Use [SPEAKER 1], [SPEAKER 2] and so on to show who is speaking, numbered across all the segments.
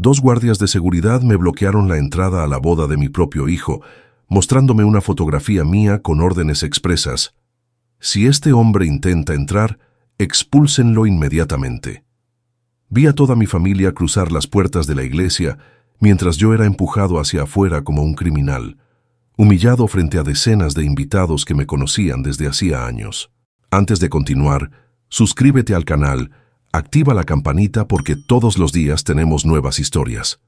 [SPEAKER 1] 2 guardias de seguridad me bloquearon la entrada a la boda de mi propio hijo, mostrándome una fotografía mía con órdenes expresas. Si este hombre intenta entrar, expúlsenlo inmediatamente. Vi a toda mi familia cruzar las puertas de la iglesia mientras yo era empujado hacia afuera como un criminal, humillado frente a decenas de invitados que me conocían desde hacía años. Antes de continuar, suscríbete al canal, activa la campanita porque todos los días tenemos nuevas historias.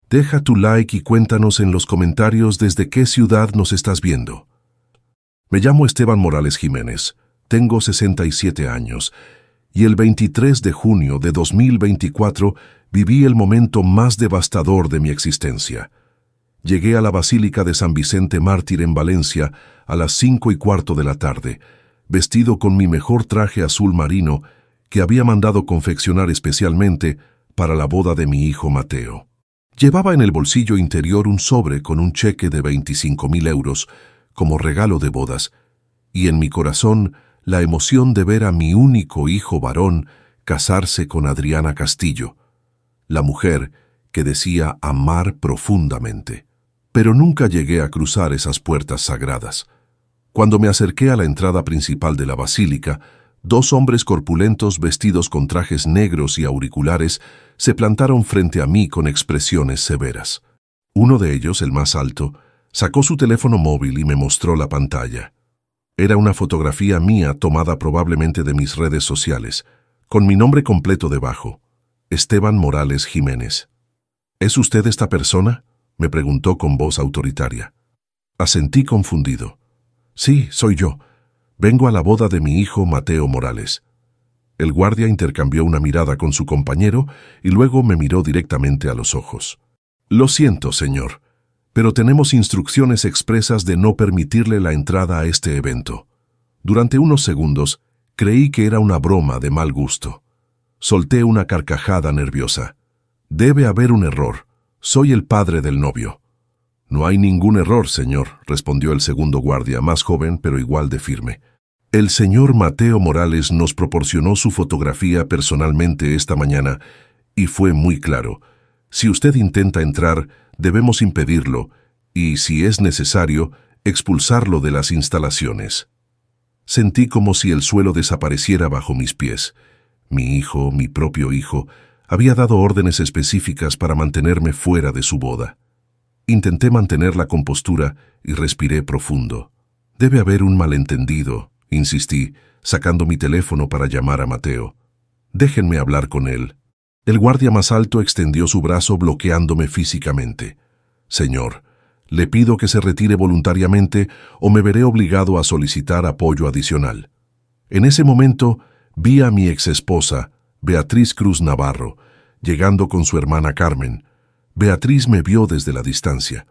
[SPEAKER 1] Deja tu like y cuéntanos en los comentarios desde qué ciudad nos estás viendo. Me llamo Esteban Morales Jiménez, tengo 67 años, y el 23 de junio de 2024 viví el momento más devastador de mi existencia. Llegué a la Basílica de San Vicente Mártir en Valencia a las 5:15 de la tarde, vestido con mi mejor traje azul marino que había mandado confeccionar especialmente para la boda de mi hijo Mateo. Llevaba en el bolsillo interior un sobre con un cheque de 25.000 euros como regalo de bodas, y en mi corazón la emoción de ver a mi único hijo varón casarse con Adriana Castillo, la mujer que decía amar profundamente. Pero nunca llegué a cruzar esas puertas sagradas. Cuando me acerqué a la entrada principal de la basílica, 2 hombres corpulentos vestidos con trajes negros y auriculares se plantaron frente a mí con expresiones severas. Uno de ellos, el más alto, sacó su teléfono móvil y me mostró la pantalla. Era una fotografía mía tomada probablemente de mis redes sociales, con mi nombre completo debajo, Esteban Morales Jiménez. ¿Es usted esta persona?, me preguntó con voz autoritaria. Asentí confundido. Sí, soy yo. Vengo a la boda de mi hijo Mateo Morales. El guardia intercambió una mirada con su compañero y luego me miró directamente a los ojos. Lo siento, señor, pero tenemos instrucciones expresas de no permitirle la entrada a este evento. Durante unos segundos, creí que era una broma de mal gusto. Solté una carcajada nerviosa. Debe haber un error. Soy el padre del novio. No hay ningún error, señor, respondió el segundo guardia, más joven pero igual de firme. El señor Mateo Morales nos proporcionó su fotografía personalmente esta mañana y fue muy claro. Si usted intenta entrar, debemos impedirlo y, si es necesario, expulsarlo de las instalaciones. Sentí como si el suelo desapareciera bajo mis pies. Mi hijo, mi propio hijo, había dado órdenes específicas para mantenerme fuera de su boda. Intenté mantener la compostura y respiré profundo. Debe haber un malentendido, insistí, sacando mi teléfono para llamar a Mateo. Déjenme hablar con él. El guardia más alto extendió su brazo bloqueándome físicamente. Señor, le pido que se retire voluntariamente o me veré obligado a solicitar apoyo adicional. En ese momento vi a mi exesposa, Beatriz Cruz Navarro, llegando con su hermana Carmen. Beatriz me vio desde la distancia.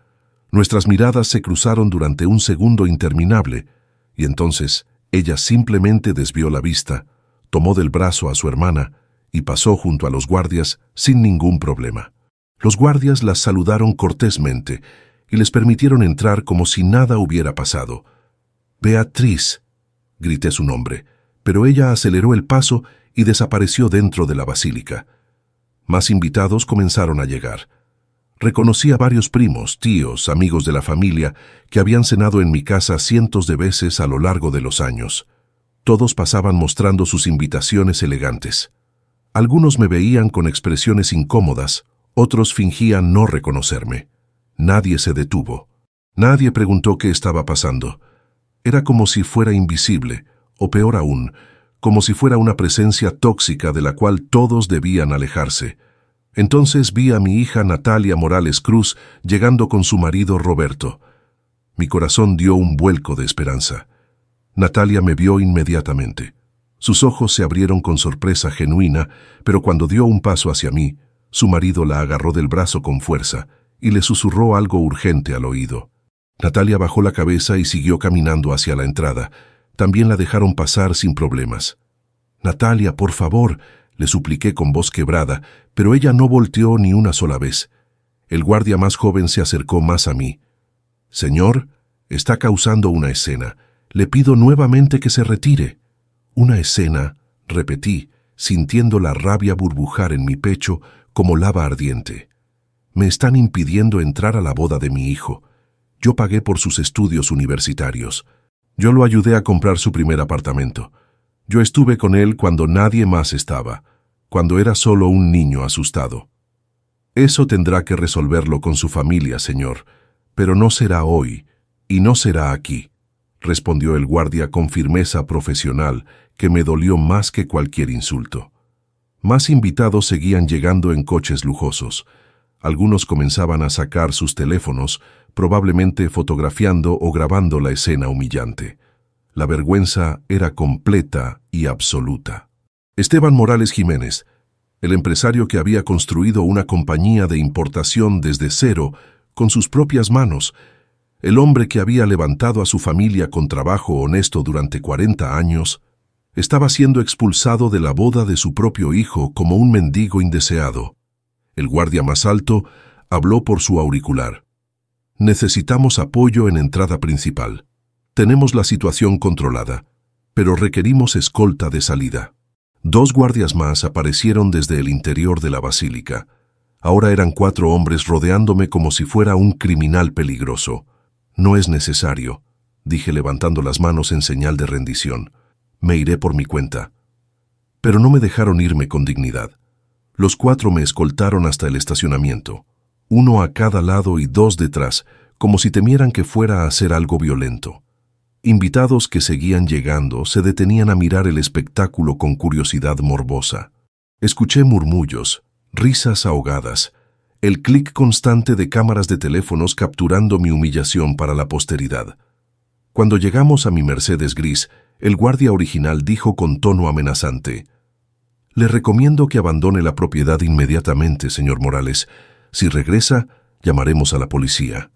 [SPEAKER 1] Nuestras miradas se cruzaron durante un segundo interminable, y entonces ella simplemente desvió la vista, tomó del brazo a su hermana y pasó junto a los guardias sin ningún problema. Los guardias las saludaron cortésmente y les permitieron entrar como si nada hubiera pasado. «Beatriz», grité su nombre, pero ella aceleró el paso y desapareció dentro de la basílica. Más invitados comenzaron a llegar. Reconocí a varios primos, tíos, amigos de la familia que habían cenado en mi casa cientos de veces a lo largo de los años. Todos pasaban mostrando sus invitaciones elegantes. Algunos me veían con expresiones incómodas, otros fingían no reconocerme. Nadie se detuvo. Nadie preguntó qué estaba pasando. Era como si fuera invisible, o peor aún, como si fuera una presencia tóxica de la cual todos debían alejarse. Entonces vi a mi hija Natalia Morales Cruz llegando con su marido Roberto. Mi corazón dio un vuelco de esperanza. Natalia me vio inmediatamente. Sus ojos se abrieron con sorpresa genuina, pero cuando dio un paso hacia mí, su marido la agarró del brazo con fuerza y le susurró algo urgente al oído. Natalia bajó la cabeza y siguió caminando hacia la entrada. También la dejaron pasar sin problemas. «Natalia, por favor», le supliqué con voz quebrada, pero ella no volteó ni una sola vez. El guardia más joven se acercó más a mí. «Señor, está causando una escena. Le pido nuevamente que se retire». «Una escena», repetí, sintiendo la rabia burbujar en mi pecho como lava ardiente. Me están impidiendo entrar a la boda de mi hijo. Yo pagué por sus estudios universitarios. Yo lo ayudé a comprar su primer apartamento. Yo estuve con él cuando nadie más estaba, cuando era solo un niño asustado. Eso tendrá que resolverlo con su familia, señor, pero no será hoy y no será aquí, respondió el guardia con firmeza profesional que me dolió más que cualquier insulto. Más invitados seguían llegando en coches lujosos. Algunos comenzaban a sacar sus teléfonos, probablemente fotografiando o grabando la escena humillante. La vergüenza era completa y absoluta. Esteban Morales Jiménez, el empresario que había construido una compañía de importación desde cero con sus propias manos, el hombre que había levantado a su familia con trabajo honesto durante 40 años, estaba siendo expulsado de la boda de su propio hijo como un mendigo indeseado. El guardia más alto habló por su auricular. Necesitamos apoyo en entrada principal. Tenemos la situación controlada, pero requerimos escolta de salida. 2 guardias más aparecieron desde el interior de la basílica. Ahora eran 4 hombres rodeándome como si fuera un criminal peligroso. No es necesario, dije levantando las manos en señal de rendición. Me iré por mi cuenta. Pero no me dejaron irme con dignidad. Los 4 me escoltaron hasta el estacionamiento, 1 a cada lado y 2 detrás, como si temieran que fuera a hacer algo violento. Invitados que seguían llegando se detenían a mirar el espectáculo con curiosidad morbosa. Escuché murmullos, risas ahogadas, el clic constante de cámaras de teléfonos capturando mi humillación para la posteridad. Cuando llegamos a mi Mercedes gris, el guardia original dijo con tono amenazante: «Le recomiendo que abandone la propiedad inmediatamente, señor Morales. Si regresa, llamaremos a la policía».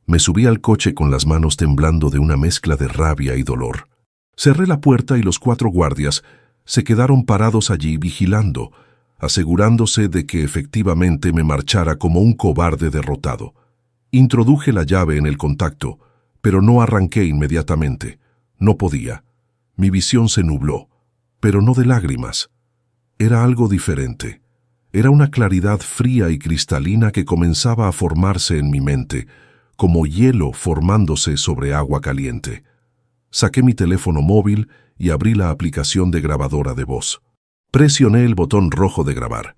[SPEAKER 1] Me subí al coche con las manos temblando de una mezcla de rabia y dolor. Cerré la puerta y los 4 guardias se quedaron parados allí vigilando, asegurándose de que efectivamente me marchara como un cobarde derrotado. Introduje la llave en el contacto, pero no arranqué inmediatamente. No podía. Mi visión se nubló, pero no de lágrimas. Era algo diferente. Era una claridad fría y cristalina que comenzaba a formarse en mi mente, como hielo formándose sobre agua caliente. Saqué mi teléfono móvil y abrí la aplicación de grabadora de voz. Presioné el botón rojo de grabar.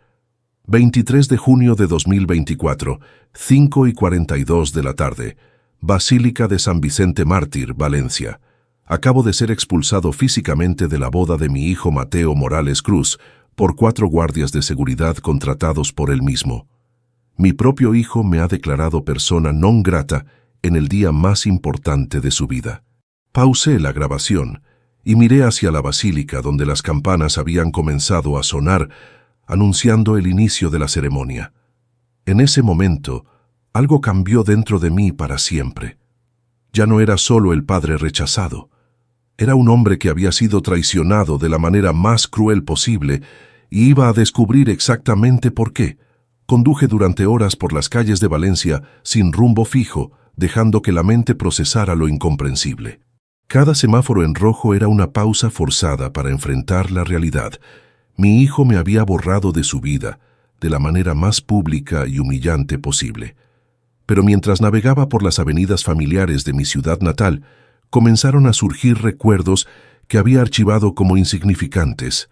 [SPEAKER 1] 23 de junio de 2024, 5:42 de la tarde, Basílica de San Vicente Mártir, Valencia. Acabo de ser expulsado físicamente de la boda de mi hijo Mateo Morales Cruz por 4 guardias de seguridad contratados por él mismo. Mi propio hijo me ha declarado persona non grata en el día más importante de su vida. Pausé la grabación y miré hacia la basílica donde las campanas habían comenzado a sonar, anunciando el inicio de la ceremonia. En ese momento, algo cambió dentro de mí para siempre. Ya no era solo el padre rechazado. Era un hombre que había sido traicionado de la manera más cruel posible y iba a descubrir exactamente por qué. Conduje durante horas por las calles de Valencia sin rumbo fijo, dejando que la mente procesara lo incomprensible. Cada semáforo en rojo era una pausa forzada para enfrentar la realidad. Mi hijo me había borrado de su vida, de la manera más pública y humillante posible. Pero mientras navegaba por las avenidas familiares de mi ciudad natal, comenzaron a surgir recuerdos que había archivado como insignificantes,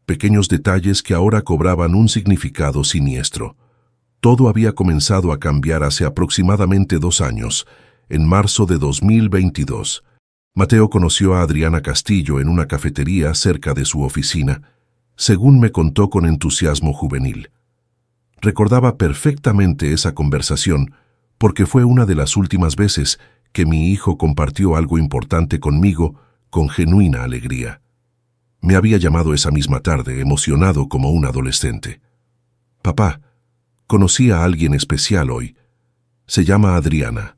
[SPEAKER 1] pequeños detalles que ahora cobraban un significado siniestro. Todo había comenzado a cambiar hace aproximadamente 2 años, en marzo de 2022. Mateo conoció a Adriana Castillo en una cafetería cerca de su oficina, según me contó con entusiasmo juvenil. Recordaba perfectamente esa conversación porque fue una de las últimas veces que mi hijo compartió algo importante conmigo con genuina alegría. Me había llamado esa misma tarde, emocionado como un adolescente. «Papá, conocí a alguien especial hoy. Se llama Adriana.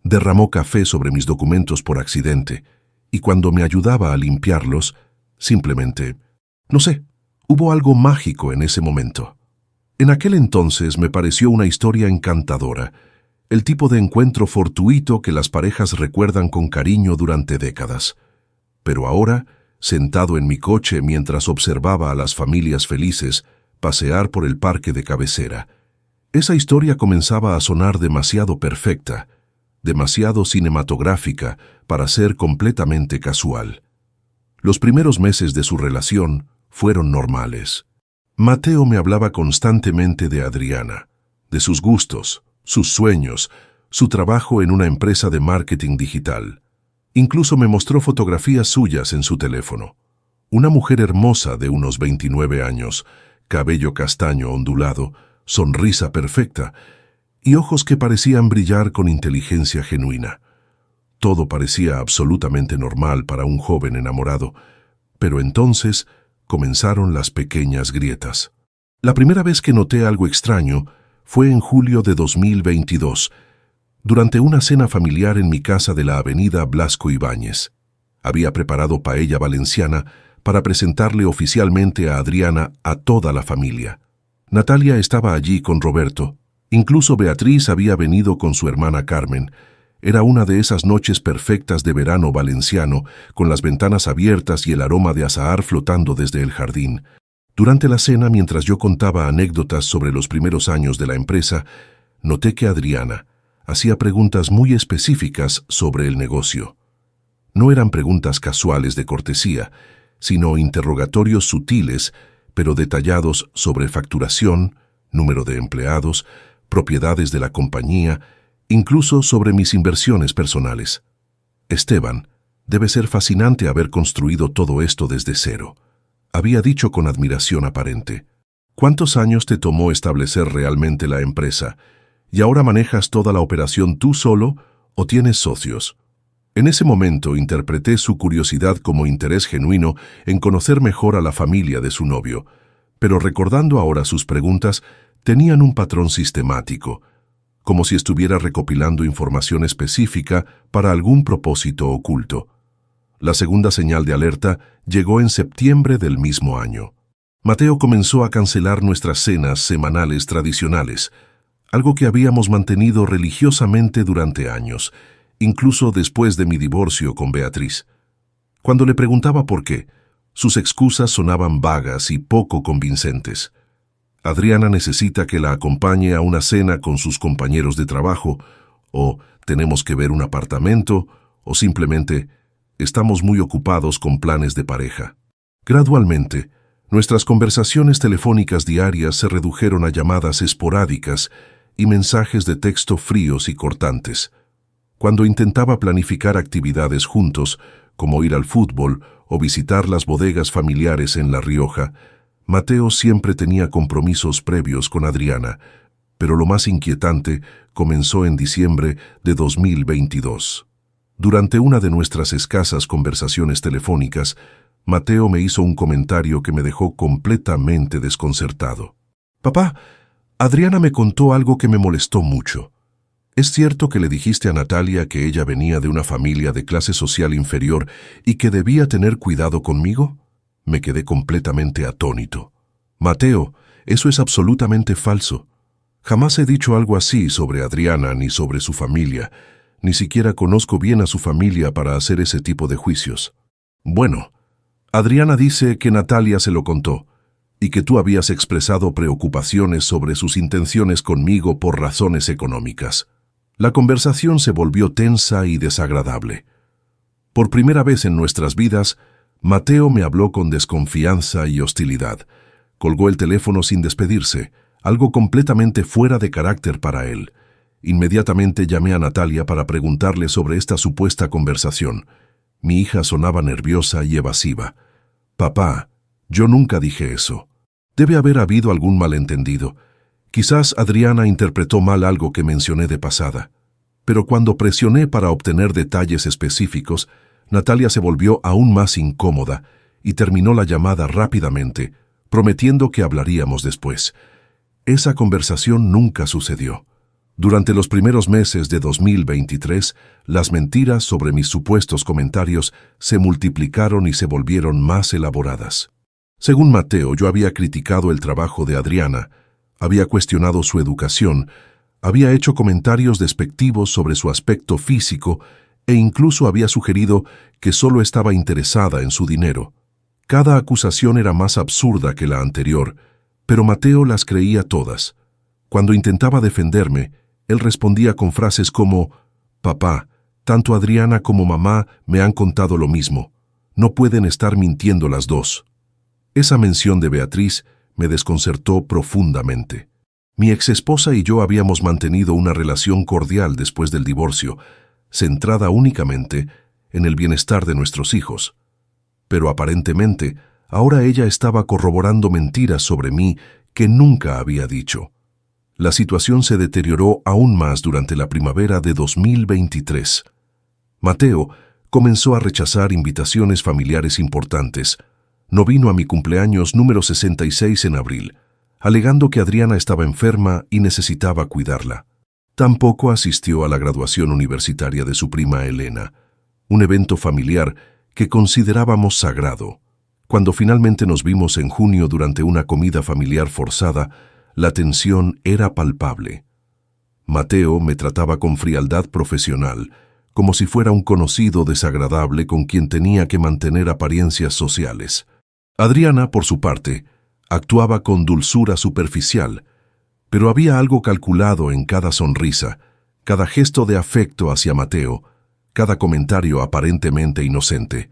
[SPEAKER 1] Derramó café sobre mis documentos por accidente, y cuando me ayudaba a limpiarlos, simplemente, no sé, hubo algo mágico en ese momento». En aquel entonces me pareció una historia encantadora, el tipo de encuentro fortuito que las parejas recuerdan con cariño durante décadas. Pero ahora, sentado en mi coche mientras observaba a las familias felices pasear por el parque de cabecera, Esa historia comenzaba a sonar demasiado perfecta, demasiado cinematográfica para ser completamente casual. Los primeros meses de su relación fueron normales. Mateo me hablaba constantemente de Adriana, de sus gustos, sus sueños, su trabajo en una empresa de marketing digital. Incluso me mostró fotografías suyas en su teléfono. Una mujer hermosa de unos 29 años, cabello castaño ondulado, sonrisa perfecta y ojos que parecían brillar con inteligencia genuina. Todo parecía absolutamente normal para un joven enamorado, pero entonces comenzaron las pequeñas grietas. La primera vez que noté algo extraño fue en julio de 2022, durante una cena familiar en mi casa de la avenida Blasco Ibáñez. Había preparado paella valenciana para presentarle oficialmente a Adriana a toda la familia. Natalia estaba allí con Roberto. Incluso Beatriz había venido con su hermana Carmen. Era una de esas noches perfectas de verano valenciano, con las ventanas abiertas y el aroma de azahar flotando desde el jardín. Durante la cena, mientras yo contaba anécdotas sobre los primeros años de la empresa, noté que Adriana hacía preguntas muy específicas sobre el negocio. No eran preguntas casuales de cortesía, sino interrogatorios sutiles, pero detallados sobre facturación, número de empleados, propiedades de la compañía, incluso sobre mis inversiones personales. Esteban, debe ser fascinante haber construido todo esto desde cero, había dicho con admiración aparente. ¿Cuántos años te tomó establecer realmente la empresa? ¿Y ahora manejas toda la operación tú solo o tienes socios? En ese momento interpreté su curiosidad como interés genuino en conocer mejor a la familia de su novio, pero recordando ahora sus preguntas, tenían un patrón sistemático, como si estuviera recopilando información específica para algún propósito oculto. La segunda señal de alerta llegó en septiembre del mismo año. Mateo comenzó a cancelar nuestras cenas semanales tradicionales, algo que habíamos mantenido religiosamente durante años, incluso después de mi divorcio con Beatriz. Cuando le preguntaba por qué, sus excusas sonaban vagas y poco convincentes. Adriana necesita que la acompañe a una cena con sus compañeros de trabajo, o tenemos que ver un apartamento, o simplemente estamos muy ocupados con planes de pareja. Gradualmente, nuestras conversaciones telefónicas diarias se redujeron a llamadas esporádicas y mensajes de texto fríos y cortantes. Cuando intentaba planificar actividades juntos, como ir al fútbol o visitar las bodegas familiares en La Rioja, Mateo siempre tenía compromisos previos con Adriana, pero lo más inquietante comenzó en diciembre de 2022. Durante una de nuestras escasas conversaciones telefónicas, Mateo me hizo un comentario que me dejó completamente desconcertado. «Papá, Adriana me contó algo que me molestó mucho. ¿Es cierto que le dijiste a Natalia que ella venía de una familia de clase social inferior y que debía tener cuidado conmigo?» Me quedé completamente atónito. «Mateo, eso es absolutamente falso. Jamás he dicho algo así sobre Adriana ni sobre su familia. Ni siquiera conozco bien a su familia para hacer ese tipo de juicios». «Bueno, Adriana dice que Natalia se lo contó y que tú habías expresado preocupaciones sobre sus intenciones conmigo por razones económicas». La conversación se volvió tensa y desagradable. Por primera vez en nuestras vidas, Mateo me habló con desconfianza y hostilidad. Colgó el teléfono sin despedirse, algo completamente fuera de carácter para él. Inmediatamente llamé a Natalia para preguntarle sobre esta supuesta conversación. Mi hija sonaba nerviosa y evasiva. «Papá, yo nunca dije eso. Debe haber habido algún malentendido. Quizás Adriana interpretó mal algo que mencioné de pasada». Pero cuando presioné para obtener detalles específicos, Natalia se volvió aún más incómoda y terminó la llamada rápidamente, prometiendo que hablaríamos después. Esa conversación nunca sucedió. Durante los primeros meses de 2023, las mentiras sobre mis supuestos comentarios se multiplicaron y se volvieron más elaboradas. Según Mateo, yo había criticado el trabajo de Adriana, había cuestionado su educación, había hecho comentarios despectivos sobre su aspecto físico e incluso había sugerido que solo estaba interesada en su dinero. Cada acusación era más absurda que la anterior, pero Mateo las creía todas. Cuando intentaba defenderme, él respondía con frases como: «Papá, tanto Adriana como mamá me han contado lo mismo. No pueden estar mintiendo las dos». Esa mención de Beatriz me desconcertó profundamente. Mi exesposa y yo habíamos mantenido una relación cordial después del divorcio, centrada únicamente en el bienestar de nuestros hijos. Pero aparentemente, ahora ella estaba corroborando mentiras sobre mí que nunca había dicho. La situación se deterioró aún más durante la primavera de 2023. Mateo comenzó a rechazar invitaciones familiares importantes. No vino a mi cumpleaños número 66 en abril, alegando que Adriana estaba enferma y necesitaba cuidarla. Tampoco asistió a la graduación universitaria de su prima Elena, un evento familiar que considerábamos sagrado. Cuando finalmente nos vimos en junio durante una comida familiar forzada, la tensión era palpable. Mateo me trataba con frialdad profesional, como si fuera un conocido desagradable con quien tenía que mantener apariencias sociales. Adriana, por su parte, actuaba con dulzura superficial, pero había algo calculado en cada sonrisa, cada gesto de afecto hacia Mateo, cada comentario aparentemente inocente.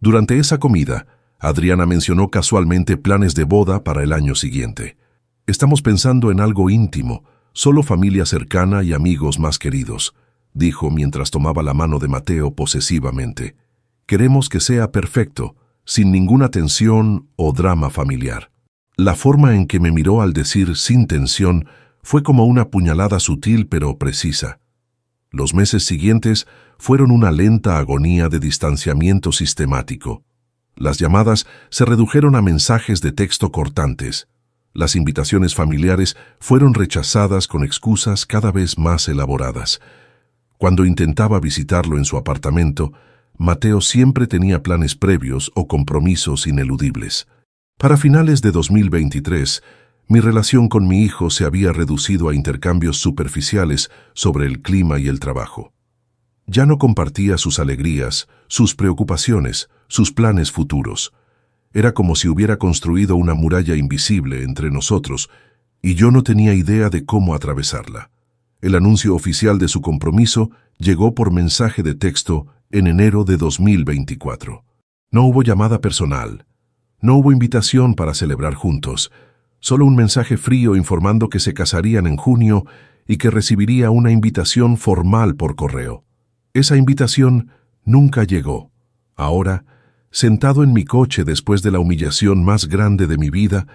[SPEAKER 1] Durante esa comida, Adriana mencionó casualmente planes de boda para el año siguiente. «Estamos pensando en algo íntimo, solo familia cercana y amigos más queridos», dijo mientras tomaba la mano de Mateo posesivamente. «Queremos que sea perfecto, sin ninguna tensión o drama familiar». La forma en que me miró al decir «sin tensión» fue como una puñalada sutil pero precisa. Los meses siguientes fueron una lenta agonía de distanciamiento sistemático. Las llamadas se redujeron a mensajes de texto cortantes. Las invitaciones familiares fueron rechazadas con excusas cada vez más elaboradas. Cuando intentaba visitarlo en su apartamento, Mateo siempre tenía planes previos o compromisos ineludibles. Para finales de 2023, mi relación con mi hijo se había reducido a intercambios superficiales sobre el clima y el trabajo. Ya no compartía sus alegrías, sus preocupaciones, sus planes futuros. Era como si hubiera construido una muralla invisible entre nosotros, y yo no tenía idea de cómo atravesarla. El anuncio oficial de su compromiso llegó por mensaje de texto en enero de 2024. No hubo llamada personal. No hubo invitación para celebrar juntos, solo un mensaje frío informando que se casarían en junio y que recibiría una invitación formal por correo. Esa invitación nunca llegó. Ahora, sentado en mi coche después de la humillación más grande de mi vida,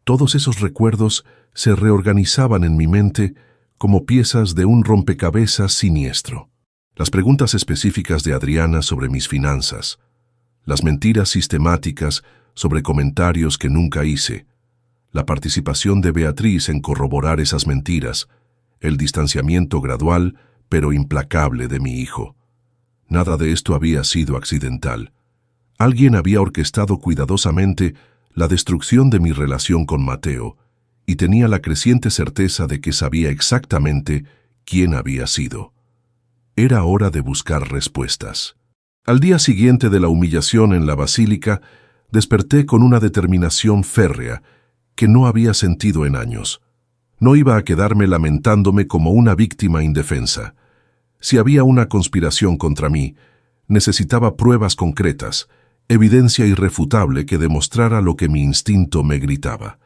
[SPEAKER 1] todos esos recuerdos se reorganizaban en mi mente como piezas de un rompecabezas siniestro. Las preguntas específicas de Adriana sobre mis finanzas, las mentiras sistemáticas sobre comentarios que nunca hice, la participación de Beatriz en corroborar esas mentiras, el distanciamiento gradual pero implacable de mi hijo. Nada de esto había sido accidental. Alguien había orquestado cuidadosamente la destrucción de mi relación con Mateo y tenía la creciente certeza de que sabía exactamente quién había sido. Era hora de buscar respuestas. Al día siguiente de la humillación en la basílica, desperté con una determinación férrea que no había sentido en años. No iba a quedarme lamentándome como una víctima indefensa. Si había una conspiración contra mí, necesitaba pruebas concretas, evidencia irrefutable que demostrara lo que mi instinto me gritaba.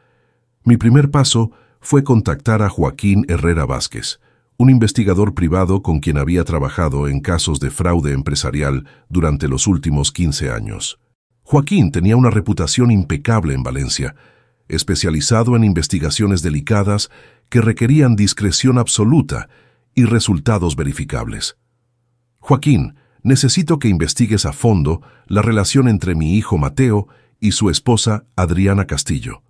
[SPEAKER 1] Mi primer paso fue contactar a Joaquín Herrera Vázquez, un investigador privado con quien había trabajado en casos de fraude empresarial durante los últimos 15 años. Joaquín tenía una reputación impecable en Valencia, especializado en investigaciones delicadas que requerían discreción absoluta y resultados verificables. «Joaquín, necesito que investigues a fondo la relación entre mi hijo Mateo y su esposa Adriana Castillo.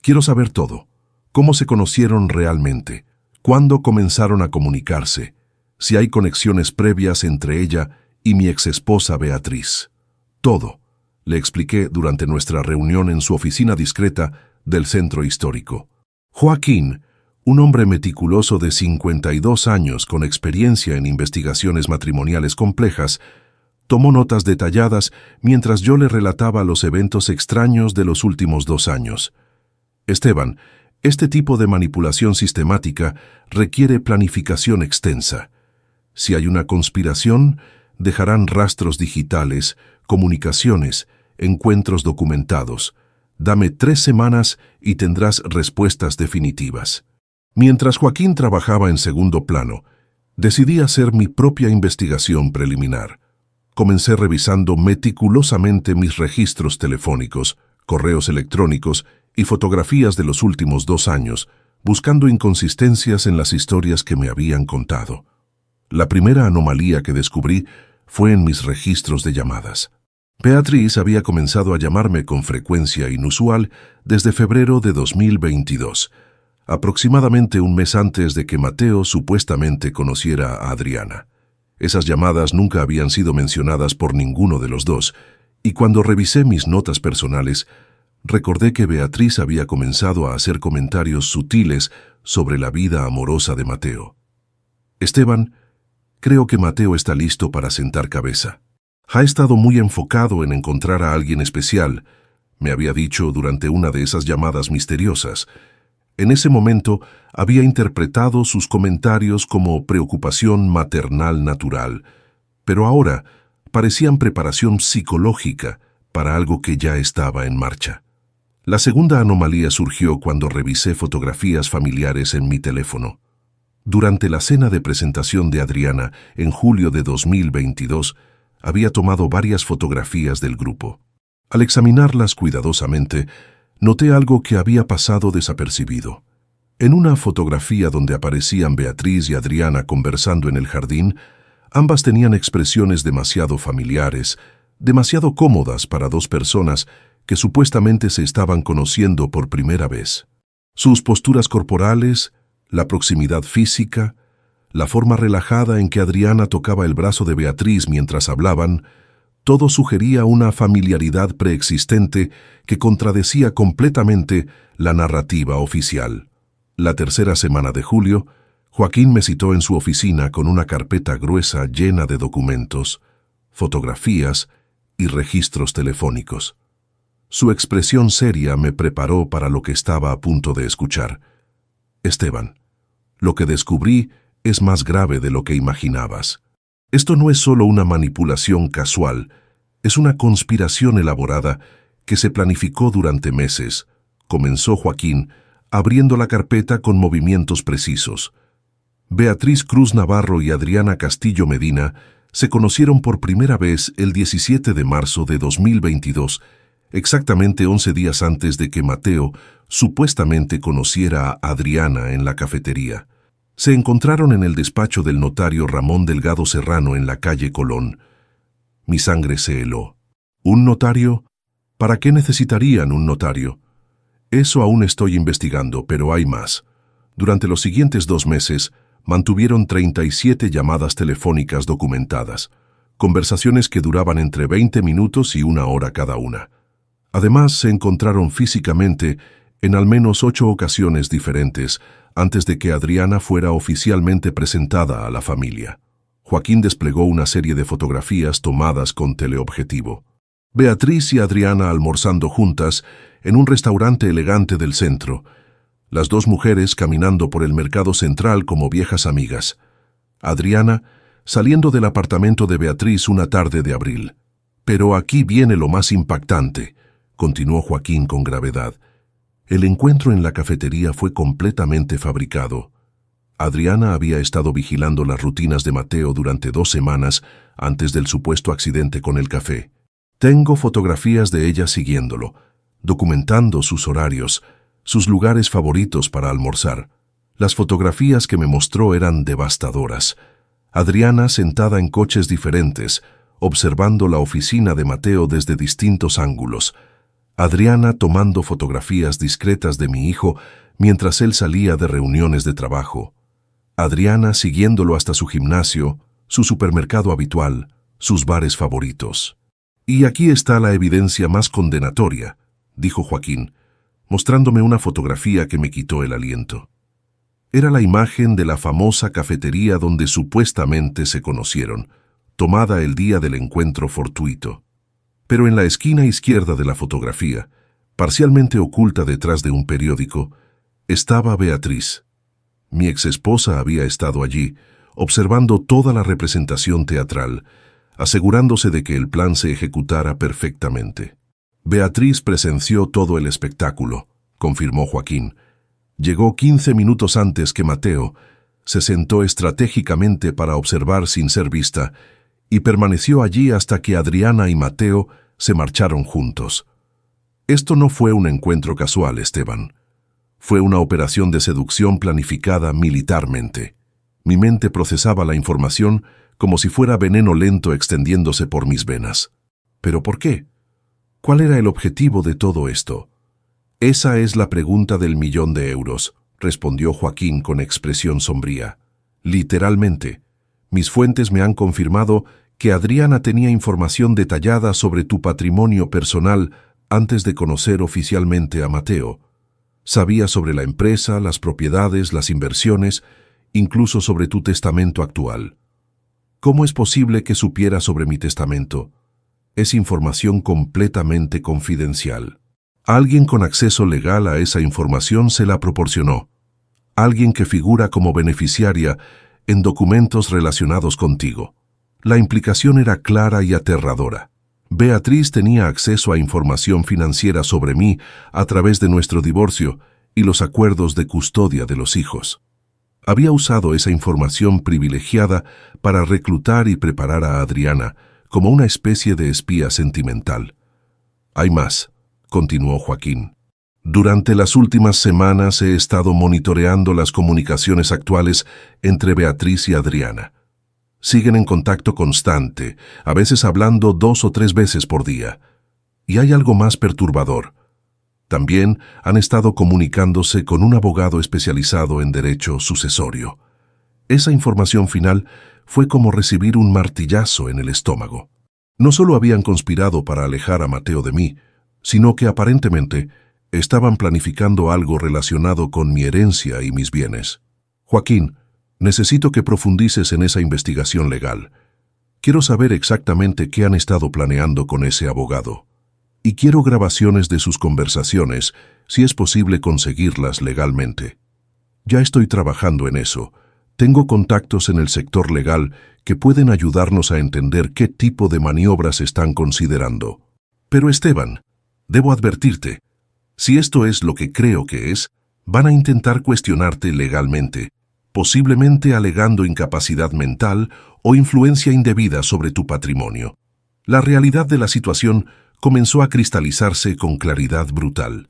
[SPEAKER 1] Quiero saber todo. ¿Cómo se conocieron realmente? ¿Cuándo comenzaron a comunicarse? Si hay conexiones previas entre ella y mi exesposa Beatriz. Todo», le expliqué durante nuestra reunión en su oficina discreta del centro histórico. Joaquín, un hombre meticuloso de 52 años con experiencia en investigaciones matrimoniales complejas, tomó notas detalladas mientras yo le relataba los eventos extraños de los últimos 2 años. «Esteban, Este tipo de manipulación sistemática requiere planificación extensa. Si hay una conspiración, dejarán rastros digitales, comunicaciones, encuentros documentados. Dame 3 semanas y tendrás respuestas definitivas. Mientras Joaquín trabajaba en segundo plano, decidí hacer mi propia investigación preliminar. Comencé revisando meticulosamente mis registros telefónicos, correos electrónicos y fotografías de los últimos 2 años, buscando inconsistencias en las historias que me habían contado. La primera anomalía que descubrí fue en mis registros de llamadas. Beatriz había comenzado a llamarme con frecuencia inusual desde febrero de 2022, aproximadamente un mes antes de que Mateo supuestamente conociera a Adriana. Esas llamadas nunca habían sido mencionadas por ninguno de los dos, y cuando revisé mis notas personales, recordé que Beatriz había comenzado a hacer comentarios sutiles sobre la vida amorosa de Mateo. Esteban, creo que Mateo está listo para sentar cabeza. Ha estado muy enfocado en encontrar a alguien especial, me había dicho durante una de esas llamadas misteriosas. En ese momento había interpretado sus comentarios como preocupación maternal natural, pero ahora parecían preparación psicológica para algo que ya estaba en marcha. La segunda anomalía surgió cuando revisé fotografías familiares en mi teléfono. Durante la cena de presentación de Adriana en julio de 2022, había tomado varias fotografías del grupo. Al examinarlas cuidadosamente, noté algo que había pasado desapercibido. En una fotografía donde aparecían Beatriz y Adriana conversando en el jardín, ambas tenían expresiones demasiado familiares, demasiado cómodas para 2 personas que supuestamente se estaban conociendo por primera vez. Sus posturas corporales, la proximidad física, la forma relajada en que Adriana tocaba el brazo de Beatriz mientras hablaban, todo sugería una familiaridad preexistente que contradecía completamente la narrativa oficial. La tercera semana de julio, Joaquín me citó en su oficina con una carpeta gruesa llena de documentos, fotografías y registros telefónicos. Su expresión seria me preparó para lo que estaba a punto de escuchar. Esteban, lo que descubrí es más grave de lo que imaginabas. Esto no es solo una manipulación casual, es una conspiración elaborada que se planificó durante meses, comenzó Joaquín, abriendo la carpeta con movimientos precisos. Beatriz Cruz Navarro y Adriana Castillo Medina se conocieron por primera vez el 17 de marzo de 2022, exactamente 11 días antes de que Mateo supuestamente conociera a Adriana en la cafetería. Se encontraron en el despacho del notario Ramón Delgado Serrano en la calle Colón. Mi sangre se heló. ¿Un notario? ¿Para qué necesitarían un notario? Eso aún estoy investigando, pero hay más. Durante los siguientes 2 meses, mantuvieron 37 llamadas telefónicas documentadas, conversaciones que duraban entre 20 minutos y 1 hora cada una. Además, se encontraron físicamente en al menos 8 ocasiones diferentes antes de que Adriana fuera oficialmente presentada a la familia. Joaquín desplegó una serie de fotografías tomadas con teleobjetivo. Beatriz y Adriana almorzando juntas en un restaurante elegante del centro. Las 2 mujeres caminando por el mercado central como viejas amigas. Adriana saliendo del apartamento de Beatriz una tarde de abril. Pero aquí viene lo más impactante, continuó Joaquín con gravedad. El encuentro en la cafetería fue completamente fabricado. Adriana había estado vigilando las rutinas de Mateo durante 2 semanas antes del supuesto accidente con el café. Tengo fotografías de ella siguiéndolo, documentando sus horarios, sus lugares favoritos para almorzar. Las fotografías que me mostró eran devastadoras. Adriana sentada en coches diferentes, observando la oficina de Mateo desde distintos ángulos. Adriana tomando fotografías discretas de mi hijo mientras él salía de reuniones de trabajo. Adriana siguiéndolo hasta su gimnasio, su supermercado habitual, sus bares favoritos. Y aquí está la evidencia más condenatoria, dijo Joaquín, mostrándome una fotografía que me quitó el aliento. Era la imagen de la famosa cafetería donde supuestamente se conocieron, tomada el día del encuentro fortuito. Pero en la esquina izquierda de la fotografía, parcialmente oculta detrás de un periódico, Estaba Beatriz. Mi exesposa había estado allí, observando toda la representación teatral, asegurándose de que el plan se ejecutara perfectamente. Beatriz presenció todo el espectáculo, confirmó Joaquín. Llegó 15 minutos antes que Mateo, se sentó estratégicamente para observar sin ser vista y permaneció allí hasta que Adriana y Mateo se marcharon juntos. Esto no fue un encuentro casual, Esteban. Fue una operación de seducción planificada militarmente. Mi mente procesaba la información como si fuera veneno lento extendiéndose por mis venas. ¿Pero por qué? ¿Cuál era el objetivo de todo esto? Esa es la pregunta del €1.000.000, respondió Joaquín con expresión sombría. Literalmente, mis fuentes me han confirmado que Adriana tenía información detallada sobre tu patrimonio personal antes de conocer oficialmente a Mateo. Sabía sobre la empresa, las propiedades, las inversiones, incluso sobre tu testamento actual. ¿Cómo es posible que supiera sobre mi testamento? Es información completamente confidencial. Alguien con acceso legal a esa información se la proporcionó. Alguien que figura como beneficiaria en documentos relacionados contigo. La implicación era clara y aterradora. Beatriz tenía acceso a información financiera sobre mí a través de nuestro divorcio y los acuerdos de custodia de los hijos. Había usado esa información privilegiada para reclutar y preparar a Adriana como una especie de espía sentimental. Hay más, continuó Joaquín. Durante las últimas semanas he estado monitoreando las comunicaciones actuales entre Beatriz y Adriana. Siguen en contacto constante, a veces hablando 2 o 3 veces por día. Y hay algo más perturbador. También han estado comunicándose con un abogado especializado en derecho sucesorio. Esa información final fue como recibir un martillazo en el estómago. No solo habían conspirado para alejar a Mateo de mí, sino que aparentemente estaban planificando algo relacionado con mi herencia y mis bienes. Joaquín, necesito que profundices en esa investigación legal. Quiero saber exactamente qué han estado planeando con ese abogado. Y quiero grabaciones de sus conversaciones, si es posible conseguirlas legalmente. Ya estoy trabajando en eso. Tengo contactos en el sector legal que pueden ayudarnos a entender qué tipo de maniobras están considerando. Pero Esteban, debo advertirte, si esto es lo que creo que es, van a intentar cuestionarte legalmente, posiblemente alegando incapacidad mental o influencia indebida sobre tu patrimonio. La realidad de la situación comenzó a cristalizarse con claridad brutal.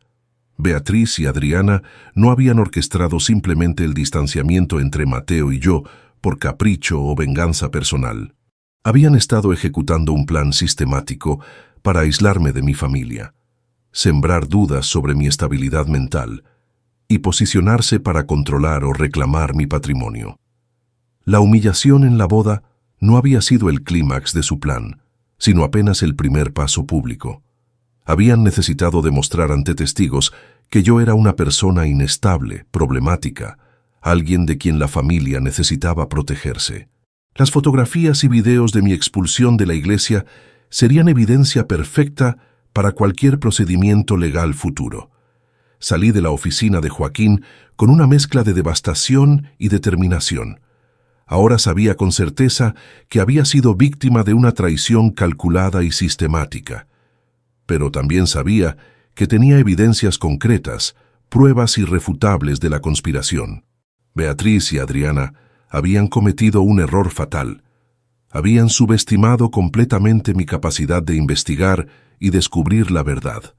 [SPEAKER 1] Beatriz y Adriana no habían orquestado simplemente el distanciamiento entre Mateo y yo por capricho o venganza personal. Habían estado ejecutando un plan sistemático para aislarme de mi familia, sembrar dudas sobre mi estabilidad mental y posicionarse para controlar o reclamar mi patrimonio. La humillación en la boda no había sido el clímax de su plan, sino apenas el primer paso público. Habían necesitado demostrar ante testigos que yo era una persona inestable, problemática, alguien de quien la familia necesitaba protegerse. Las fotografías y videos de mi expulsión de la iglesia serían evidencia perfecta para cualquier procedimiento legal futuro. Salí de la oficina de Joaquín con una mezcla de devastación y determinación. Ahora sabía con certeza que había sido víctima de una traición calculada y sistemática. Pero también sabía que tenía evidencias concretas, pruebas irrefutables de la conspiración. Beatriz y Adriana habían cometido un error fatal. Habían subestimado completamente mi capacidad de investigar y descubrir la verdad.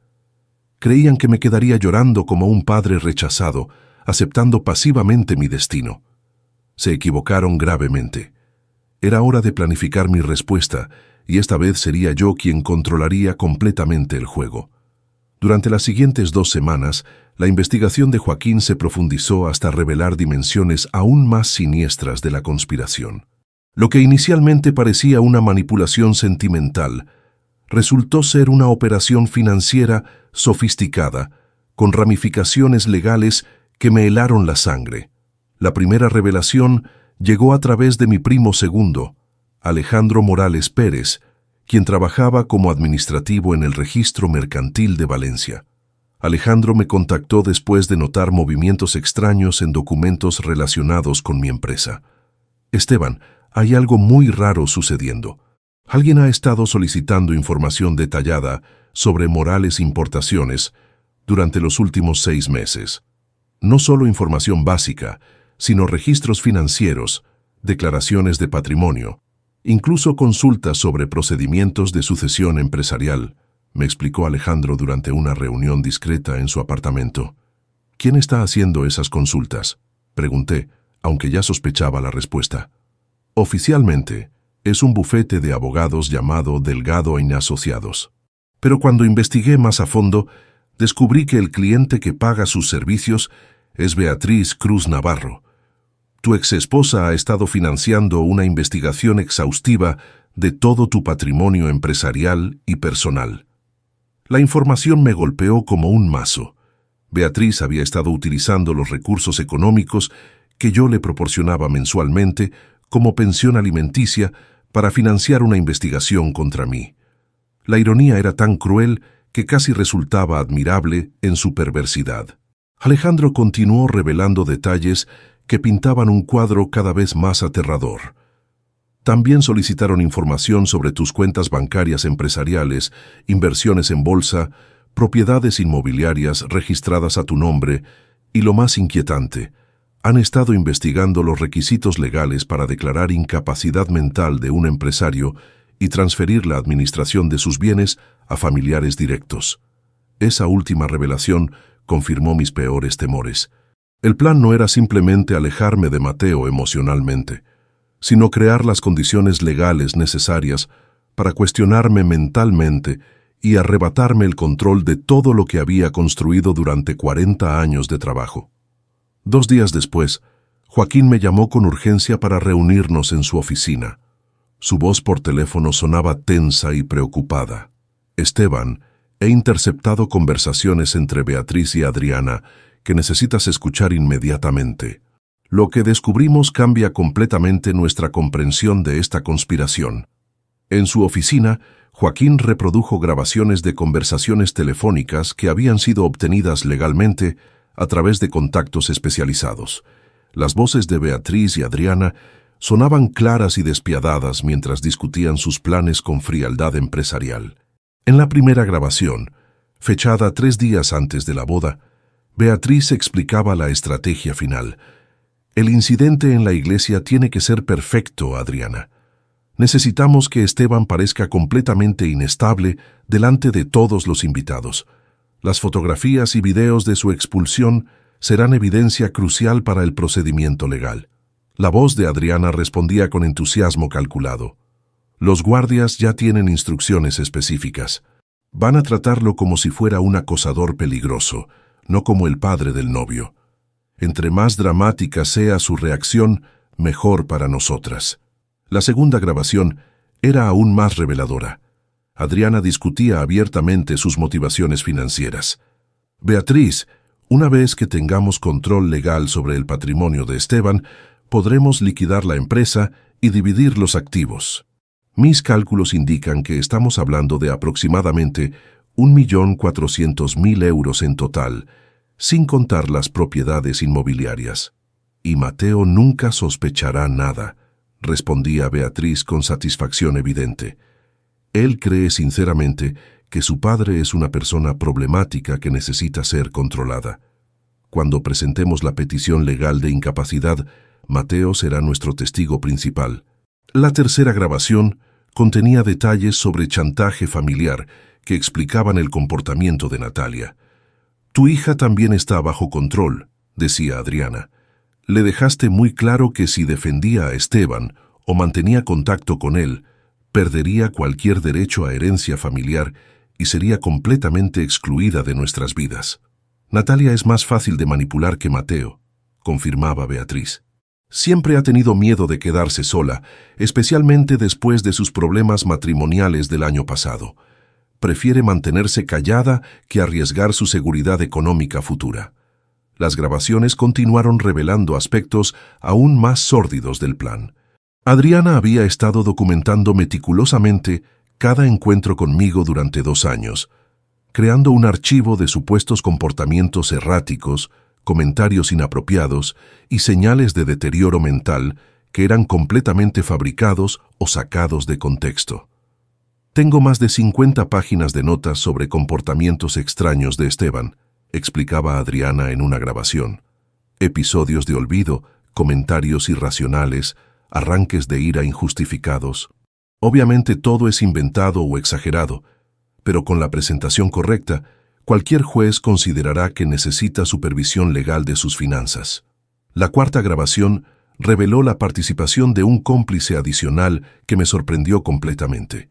[SPEAKER 1] Creían que me quedaría llorando como un padre rechazado, aceptando pasivamente mi destino. Se equivocaron gravemente. Era hora de planificar mi respuesta, y esta vez sería yo quien controlaría completamente el juego. Durante las siguientes 2 semanas, la investigación de Joaquín se profundizó hasta revelar dimensiones aún más siniestras de la conspiración. Lo que inicialmente parecía una manipulación sentimental, resultó ser una operación financiera sofisticada, con ramificaciones legales que me helaron la sangre. La primera revelación llegó a través de mi primo segundo, Alejandro Morales Pérez, quien trabajaba como administrativo en el Registro Mercantil de Valencia. Alejandro me contactó después de notar movimientos extraños en documentos relacionados con mi empresa. Esteban, hay algo muy raro sucediendo. Alguien ha estado solicitando información detallada sobre Morales Importaciones durante los últimos 6 meses. No solo información básica, sino registros financieros, declaraciones de patrimonio, incluso consultas sobre procedimientos de sucesión empresarial, me explicó Alejandro durante una reunión discreta en su apartamento. ¿Quién está haciendo esas consultas?, pregunté, aunque ya sospechaba la respuesta. Oficialmente, es un bufete de abogados llamado Delgado & Asociados. Pero cuando investigué más a fondo, descubrí que el cliente que paga sus servicios es Beatriz Cruz Navarro. Tu exesposa ha estado financiando una investigación exhaustiva de todo tu patrimonio empresarial y personal. La información me golpeó como un mazo. Beatriz había estado utilizando los recursos económicos que yo le proporcionaba mensualmente como pensión alimenticia para financiar una investigación contra mí. La ironía era tan cruel que casi resultaba admirable en su perversidad. Alejandro continuó revelando detalles que pintaban un cuadro cada vez más aterrador. También solicitaron información sobre tus cuentas bancarias empresariales, inversiones en bolsa, propiedades inmobiliarias registradas a tu nombre y, lo más inquietante, han estado investigando los requisitos legales para declarar incapacidad mental de un empresario y transferir la administración de sus bienes a familiares directos. Esa última revelación confirmó mis peores temores. El plan no era simplemente alejarme de Mateo emocionalmente, sino crear las condiciones legales necesarias para cuestionarme mentalmente y arrebatarme el control de todo lo que había construido durante 40 años de trabajo. 2 días después, Joaquín me llamó con urgencia para reunirnos en su oficina. Su voz por teléfono sonaba tensa y preocupada. Esteban, he interceptado conversaciones entre Beatriz y Adriana que necesitas escuchar inmediatamente. Lo que descubrimos cambia completamente nuestra comprensión de esta conspiración. En su oficina, Joaquín reprodujo grabaciones de conversaciones telefónicas que habían sido obtenidas legalmente a través de contactos especializados. Las voces de Beatriz y Adriana sonaban claras y despiadadas mientras discutían sus planes con frialdad empresarial. En la primera grabación, fechada 3 días antes de la boda, Beatriz explicaba la estrategia final. El incidente en la iglesia tiene que ser perfecto, Adriana. Necesitamos que Esteban parezca completamente inestable delante de todos los invitados. Las fotografías y videos de su expulsión serán evidencia crucial para el procedimiento legal. La voz de Adriana respondía con entusiasmo calculado. Los guardias ya tienen instrucciones específicas. Van a tratarlo como si fuera un acosador peligroso, no como el padre del novio. Entre más dramática sea su reacción, mejor para nosotras. La segunda grabación era aún más reveladora. Adriana discutía abiertamente sus motivaciones financieras. Beatriz, una vez que tengamos control legal sobre el patrimonio de Esteban, podremos liquidar la empresa y dividir los activos. Mis cálculos indican que estamos hablando de aproximadamente 1.400.000 euros en total, sin contar las propiedades inmobiliarias. Y Mateo nunca sospechará nada, respondía Beatriz con satisfacción evidente. Él cree sinceramente que su padre es una persona problemática que necesita ser controlada. Cuando presentemos la petición legal de incapacidad, Mateo será nuestro testigo principal. La tercera grabación contenía detalles sobre chantaje familiar que explicaban el comportamiento de Natalia. Tu hija también está bajo control, decía Adriana. Le dejaste muy claro que si defendía a Esteban o mantenía contacto con él, perdería cualquier derecho a herencia familiar y sería completamente excluida de nuestras vidas. Natalia es más fácil de manipular que Mateo, confirmaba Beatriz. Siempre ha tenido miedo de quedarse sola, especialmente después de sus problemas matrimoniales del año pasado. Prefiere mantenerse callada que arriesgar su seguridad económica futura. Las grabaciones continuaron revelando aspectos aún más sórdidos del plan. Adriana había estado documentando meticulosamente cada encuentro conmigo durante 2 años. creando un archivo de supuestos comportamientos erráticos, comentarios inapropiados y señales de deterioro mental que eran completamente fabricados o sacados de contexto. Tengo más de 50 páginas de notas sobre comportamientos extraños de Esteban, explicaba Adriana en una grabación. Episodios de olvido, comentarios irracionales, arranques de ira injustificados. Obviamente todo es inventado o exagerado, pero con la presentación correcta, cualquier juez considerará que necesita supervisión legal de sus finanzas. La cuarta grabación reveló la participación de un cómplice adicional que me sorprendió completamente.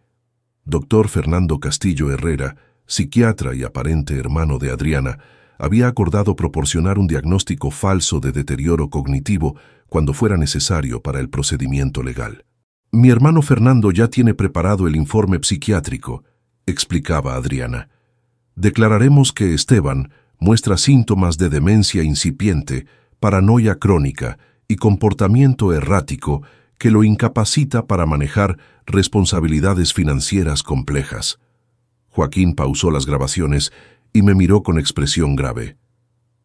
[SPEAKER 1] Dr. Fernando Castillo Herrera, psiquiatra y aparente hermano de Adriana, había acordado proporcionar un diagnóstico falso de deterioro cognitivo cuando fuera necesario para el procedimiento legal. Mi hermano Fernando ya tiene preparado el informe psiquiátrico, explicaba Adriana. Declararemos que Esteban muestra síntomas de demencia incipiente, paranoia crónica y comportamiento errático que lo incapacita para manejar responsabilidades financieras complejas. Joaquín pausó las grabaciones y me miró con expresión grave.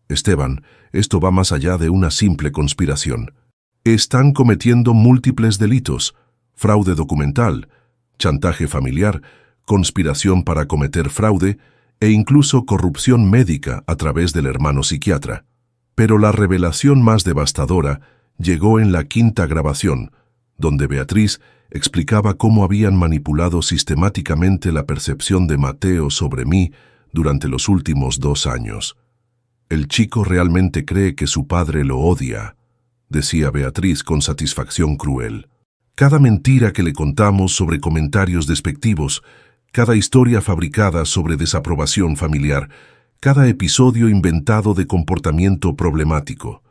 [SPEAKER 1] Esteban, esto va más allá de una simple conspiración. Están cometiendo múltiples delitos: fraude documental, chantaje familiar, conspiración para cometer fraude e incluso corrupción médica a través del hermano psiquiatra. Pero la revelación más devastadora llegó en la quinta grabación, donde Beatriz explicaba cómo habían manipulado sistemáticamente la percepción de Mateo sobre mí durante los últimos 2 años. El chico realmente cree que su padre lo odia, decía Beatriz con satisfacción cruel. Cada mentira que le contamos sobre comentarios despectivos, cada historia fabricada sobre desaprobación familiar, cada episodio inventado de comportamiento problemático.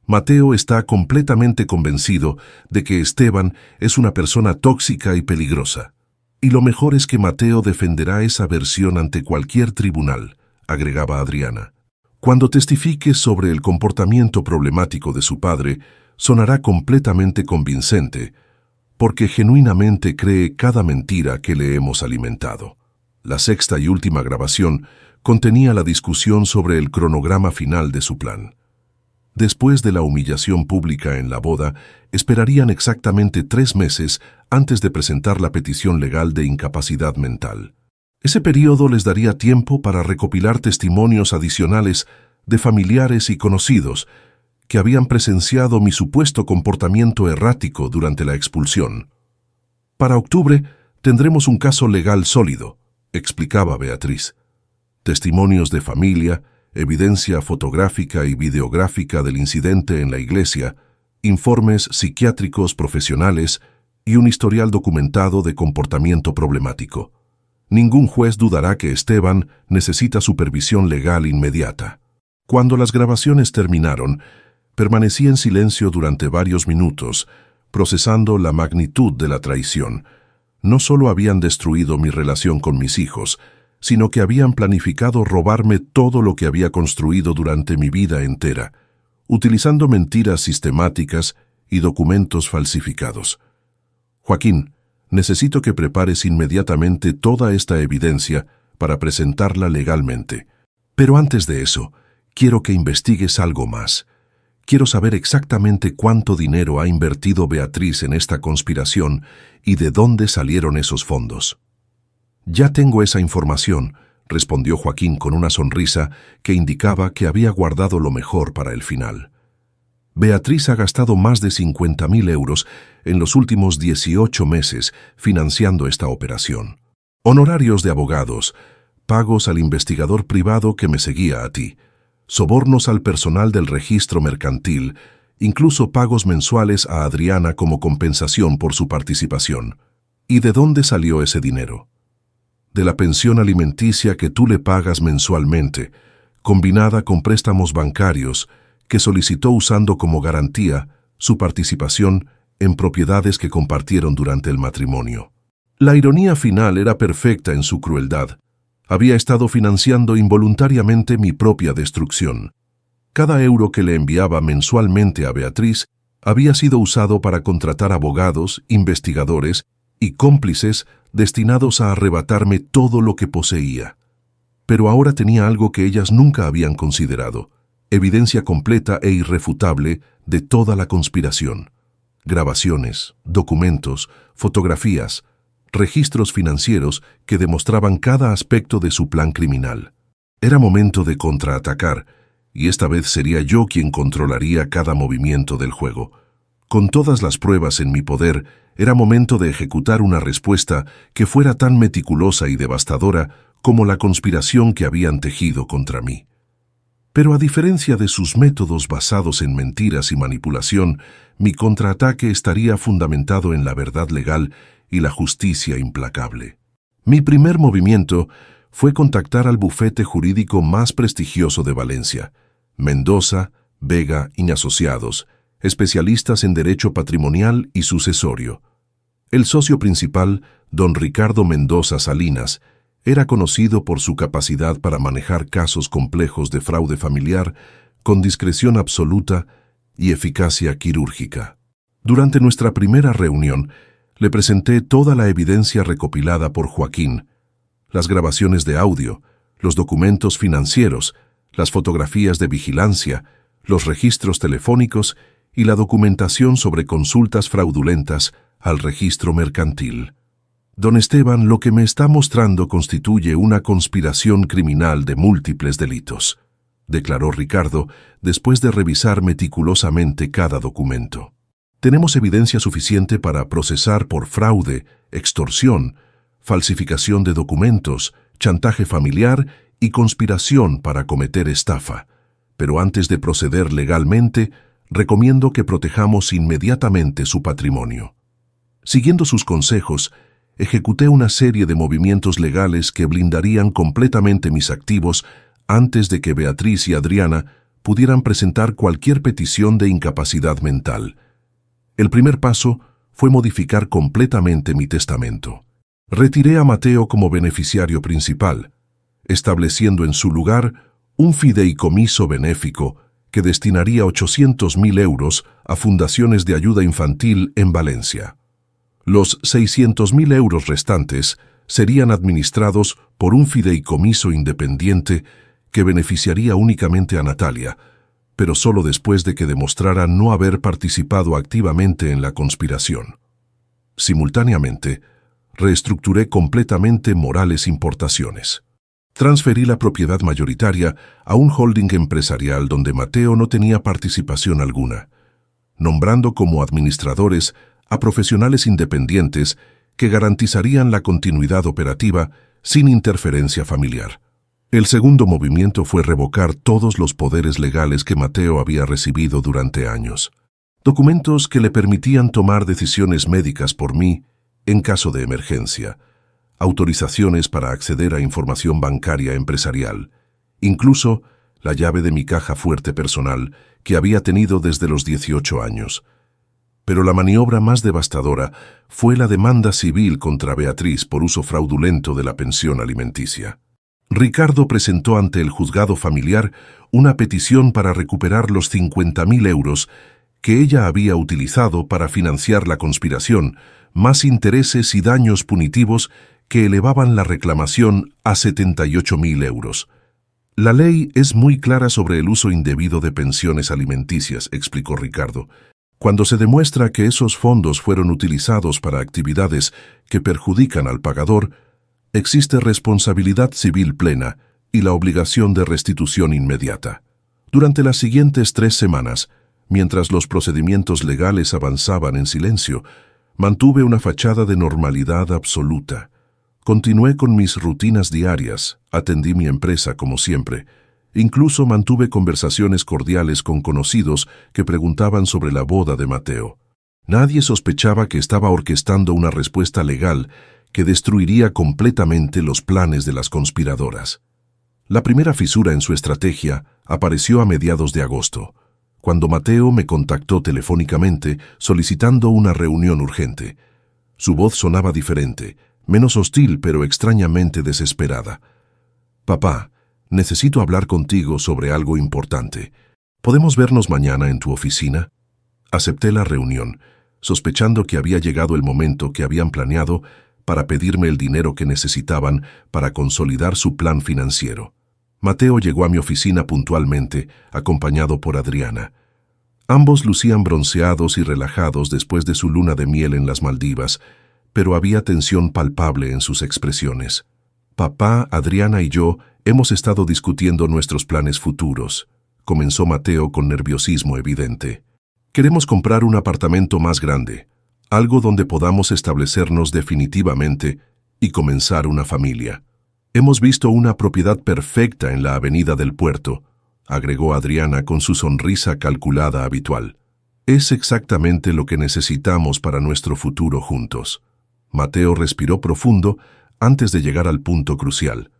[SPEAKER 1] Mateo está completamente convencido de que Esteban es una persona tóxica y peligrosa. Y lo mejor es que Mateo defenderá esa versión ante cualquier tribunal, agregaba Adriana. Cuando testifique sobre el comportamiento problemático de su padre, sonará completamente convincente, porque genuinamente cree cada mentira que le hemos alimentado. La sexta y última grabación contenía la discusión sobre el cronograma final de su plan. Después de la humillación pública en la boda, esperarían exactamente 3 meses antes de presentar la petición legal de incapacidad mental. Ese periodo les daría tiempo para recopilar testimonios adicionales de familiares y conocidos que habían presenciado mi supuesto comportamiento errático durante la expulsión. Para octubre tendremos un caso legal sólido, explicaba Beatriz. Testimonios de familia, evidencia fotográfica y videográfica del incidente en la iglesia, informes psiquiátricos profesionales y un historial documentado de comportamiento problemático. Ningún juez dudará que Esteban necesita supervisión legal inmediata. Cuando las grabaciones terminaron, permanecí en silencio durante varios minutos, procesando la magnitud de la traición. No solo habían destruido mi relación con mis hijos, sino que habían planificado robarme todo lo que había construido durante mi vida entera, utilizando mentiras sistemáticas y documentos falsificados. Joaquín, necesito que prepares inmediatamente toda esta evidencia para presentarla legalmente. Pero antes de eso, quiero que investigues algo más. Quiero saber exactamente cuánto dinero ha invertido Beatriz en esta conspiración y de dónde salieron esos fondos. Ya tengo esa información, respondió Joaquín con una sonrisa que indicaba que había guardado lo mejor para el final. Beatriz ha gastado más de 50.000 euros en los últimos 18 meses financiando esta operación. Honorarios de abogados, pagos al investigador privado que me seguía a ti, sobornos al personal del registro mercantil, incluso pagos mensuales a Adriana como compensación por su participación. ¿Y de dónde salió ese dinero? De la pensión alimenticia que tú le pagas mensualmente, combinada con préstamos bancarios que solicitó usando como garantía su participación en propiedades que compartieron durante el matrimonio. La ironía final era perfecta en su crueldad. Había estado financiando involuntariamente mi propia destrucción. Cada euro que le enviaba mensualmente a Beatriz había sido usado para contratar abogados, investigadores y cómplices destinados a arrebatarme todo lo que poseía. Pero ahora tenía algo que ellas nunca habían considerado: evidencia completa e irrefutable de toda la conspiración. Grabaciones, documentos, fotografías, registros financieros que demostraban cada aspecto de su plan criminal. Era momento de contraatacar, y esta vez sería yo quien controlaría cada movimiento del juego. Con todas las pruebas en mi poder, era momento de ejecutar una respuesta que fuera tan meticulosa y devastadora como la conspiración que habían tejido contra mí. Pero a diferencia de sus métodos basados en mentiras y manipulación, mi contraataque estaría fundamentado en la verdad legal y la justicia implacable. Mi primer movimiento fue contactar al bufete jurídico más prestigioso de Valencia: Mendoza, Vega y Asociados, especialistas en derecho patrimonial y sucesorio. El socio principal, don Ricardo Mendoza Salinas, era conocido por su capacidad para manejar casos complejos de fraude familiar con discreción absoluta y eficacia quirúrgica. Durante nuestra primera reunión, le presenté toda la evidencia recopilada por Joaquín: las grabaciones de audio, los documentos financieros, las fotografías de vigilancia, los registros telefónicos y la documentación sobre consultas fraudulentas al registro mercantil. Don Esteban, lo que me está mostrando constituye una conspiración criminal de múltiples delitos, declaró Ricardo después de revisar meticulosamente cada documento. Tenemos evidencia suficiente para procesar por fraude, extorsión, falsificación de documentos, chantaje familiar y conspiración para cometer estafa. Pero antes de proceder legalmente, recomiendo que protejamos inmediatamente su patrimonio. Siguiendo sus consejos, ejecuté una serie de movimientos legales que blindarían completamente mis activos antes de que Beatriz y Adriana pudieran presentar cualquier petición de incapacidad mental. El primer paso fue modificar completamente mi testamento. Retiré a Mateo como beneficiario principal, estableciendo en su lugar un fideicomiso benéfico que destinaría 800.000 euros a fundaciones de ayuda infantil en Valencia. Los 600.000 euros restantes serían administrados por un fideicomiso independiente que beneficiaría únicamente a Natalia, pero solo después de que demostrara no haber participado activamente en la conspiración. Simultáneamente, reestructuré completamente Morales Importaciones. Transferí la propiedad mayoritaria a un holding empresarial donde Mateo no tenía participación alguna, nombrando como administradores a profesionales independientes que garantizarían la continuidad operativa sin interferencia familiar. El segundo movimiento fue revocar todos los poderes legales que Mateo había recibido durante años. Documentos que le permitían tomar decisiones médicas por mí en caso de emergencia, autorizaciones para acceder a información bancaria empresarial, incluso la llave de mi caja fuerte personal que había tenido desde los 18 años. Pero la maniobra más devastadora fue la demanda civil contra Beatriz por uso fraudulento de la pensión alimenticia. Ricardo presentó ante el juzgado familiar una petición para recuperar los 50.000 euros que ella había utilizado para financiar la conspiración, más intereses y daños punitivos que elevaban la reclamación a 78.000 euros. La ley es muy clara sobre el uso indebido de pensiones alimenticias, explicó Ricardo. Cuando se demuestra que esos fondos fueron utilizados para actividades que perjudican al pagador, existe responsabilidad civil plena y la obligación de restitución inmediata. Durante las siguientes 3 semanas, mientras los procedimientos legales avanzaban en silencio, mantuve una fachada de normalidad absoluta. Continué con mis rutinas diarias, atendí mi empresa como siempre. Incluso mantuve conversaciones cordiales con conocidos que preguntaban sobre la boda de Mateo. Nadie sospechaba que estaba orquestando una respuesta legal que destruiría completamente los planes de las conspiradoras. La primera fisura en su estrategia apareció a mediados de agosto, cuando Mateo me contactó telefónicamente solicitando una reunión urgente. Su voz sonaba diferente, menos hostil pero extrañamente desesperada. «Papá, necesito hablar contigo sobre algo importante. ¿Podemos vernos mañana en tu oficina?» Acepté la reunión, sospechando que había llegado el momento que habían planeado para pedirme el dinero que necesitaban para consolidar su plan financiero. Mateo llegó a mi oficina puntualmente, acompañado por Adriana. Ambos lucían bronceados y relajados después de su luna de miel en las Maldivas, pero había tensión palpable en sus expresiones. Papá, Adriana y yo hemos estado discutiendo nuestros planes futuros, comenzó Mateo con nerviosismo evidente. Queremos comprar un apartamento más grande, algo donde podamos establecernos definitivamente y comenzar una familia. Hemos visto una propiedad perfecta en la avenida del Puerto, agregó Adriana con su sonrisa calculada habitual. Es exactamente lo que necesitamos para nuestro futuro juntos. Mateo respiró profundo antes de llegar al punto crucial.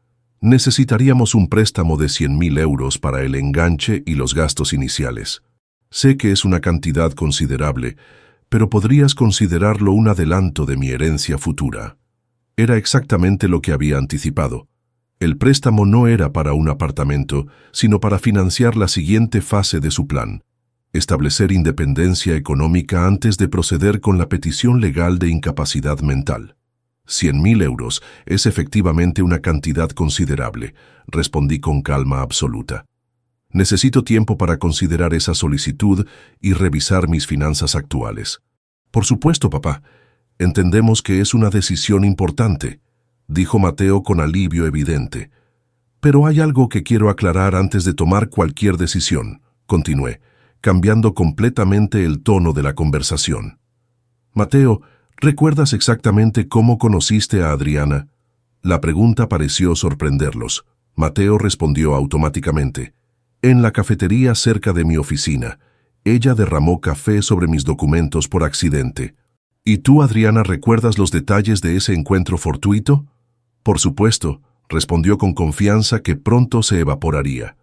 [SPEAKER 1] Necesitaríamos un préstamo de 100.000 euros para el enganche y los gastos iniciales. Sé que es una cantidad considerable, pero podrías considerarlo un adelanto de mi herencia futura. Era exactamente lo que había anticipado. El préstamo no era para un apartamento, sino para financiar la siguiente fase de su plan: establecer independencia económica antes de proceder con la petición legal de incapacidad mental. 100.000 euros es efectivamente una cantidad considerable, respondí con calma absoluta. Necesito tiempo para considerar esa solicitud y revisar mis finanzas actuales. Por supuesto, papá. Entendemos que es una decisión importante, dijo Mateo con alivio evidente. Pero hay algo que quiero aclarar antes de tomar cualquier decisión, continué, cambiando completamente el tono de la conversación. Mateo, ¿recuerdas exactamente cómo conociste a Adriana? La pregunta pareció sorprenderlos. Mateo respondió automáticamente. En la cafetería cerca de mi oficina. Ella derramó café sobre mis documentos por accidente. ¿Y tú, Adriana, recuerdas los detalles de ese encuentro fortuito? Por supuesto, respondió con confianza que pronto se evaporaría.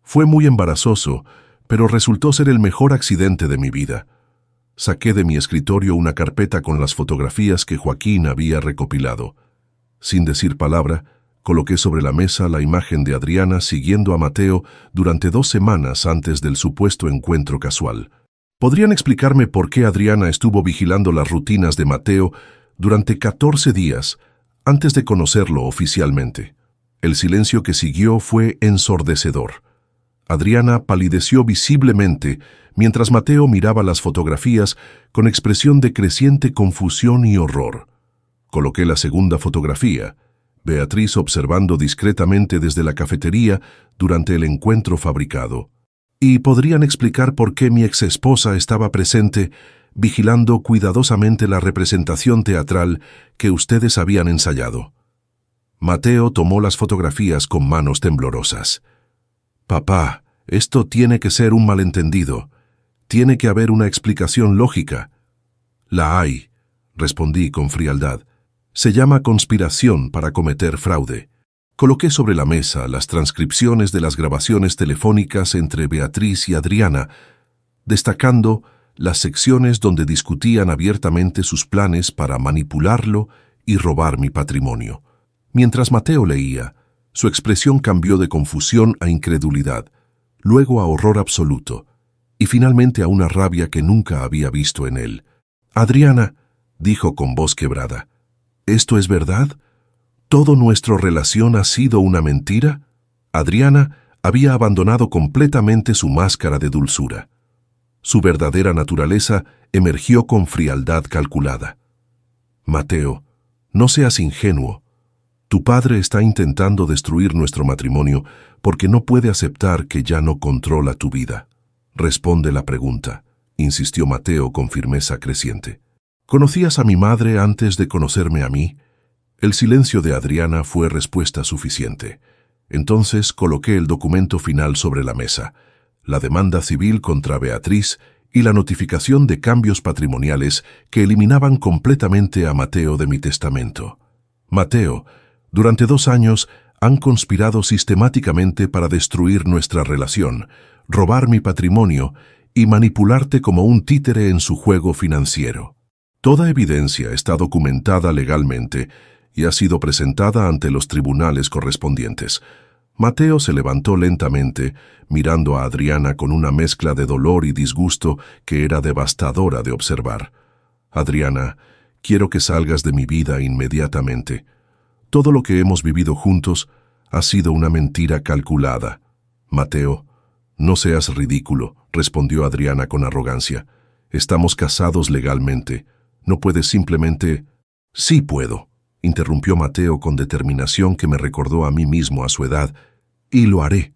[SPEAKER 1] Fue muy embarazoso, pero resultó ser el mejor accidente de mi vida. Saqué de mi escritorio una carpeta con las fotografías que Joaquín había recopilado. Sin decir palabra, coloqué sobre la mesa la imagen de Adriana siguiendo a Mateo durante 2 semanas antes del supuesto encuentro casual. ¿Podrían explicarme por qué Adriana estuvo vigilando las rutinas de Mateo durante 14 días antes de conocerlo oficialmente? El silencio que siguió fue ensordecedor. Adriana palideció visiblemente mientras Mateo miraba las fotografías con expresión de creciente confusión y horror. Coloqué la segunda fotografía, Beatriz observando discretamente desde la cafetería durante el encuentro fabricado. ¿Y podrían explicar por qué mi exesposa estaba presente, vigilando cuidadosamente la representación teatral que ustedes habían ensayado? Mateo tomó las fotografías con manos temblorosas. Papá, esto tiene que ser un malentendido. Tiene que haber una explicación lógica. La hay, respondí con frialdad. Se llama conspiración para cometer fraude. Coloqué sobre la mesa las transcripciones de las grabaciones telefónicas entre Beatriz y Adriana, destacando las secciones donde discutían abiertamente sus planes para manipularlo y robar mi patrimonio. Mientras Mateo leía, su expresión cambió de confusión a incredulidad, luego a horror absoluto, y finalmente a una rabia que nunca había visto en él. Adriana, dijo con voz quebrada, ¿esto es verdad? ¿Todo nuestra relación ha sido una mentira? Adriana había abandonado completamente su máscara de dulzura. Su verdadera naturaleza emergió con frialdad calculada. Mateo, no seas ingenuo. Tu padre está intentando destruir nuestro matrimonio porque no puede aceptar que ya no controla tu vida. Responde la pregunta, insistió Mateo con firmeza creciente. ¿Conocías a mi madre antes de conocerme a mí? El silencio de Adriana fue respuesta suficiente. Entonces coloqué el documento final sobre la mesa, la demanda civil contra Beatriz y la notificación de cambios patrimoniales que eliminaban completamente a Mateo de mi testamento. Mateo, durante 2 años han conspirado sistemáticamente para destruir nuestra relación, robar mi patrimonio y manipularte como un títere en su juego financiero. Toda evidencia está documentada legalmente y ha sido presentada ante los tribunales correspondientes. Mateo se levantó lentamente, mirando a Adriana con una mezcla de dolor y disgusto que era devastadora de observar. Adriana, Quiero que salgas de mi vida inmediatamente. Todo lo que hemos vivido juntos ha sido una mentira calculada. Mateo, no seas ridículo, respondió Adriana con arrogancia. Estamos casados legalmente. No puedes simplemente... Sí puedo, interrumpió Mateo con determinación que me recordó a mí mismo a su edad, y lo haré.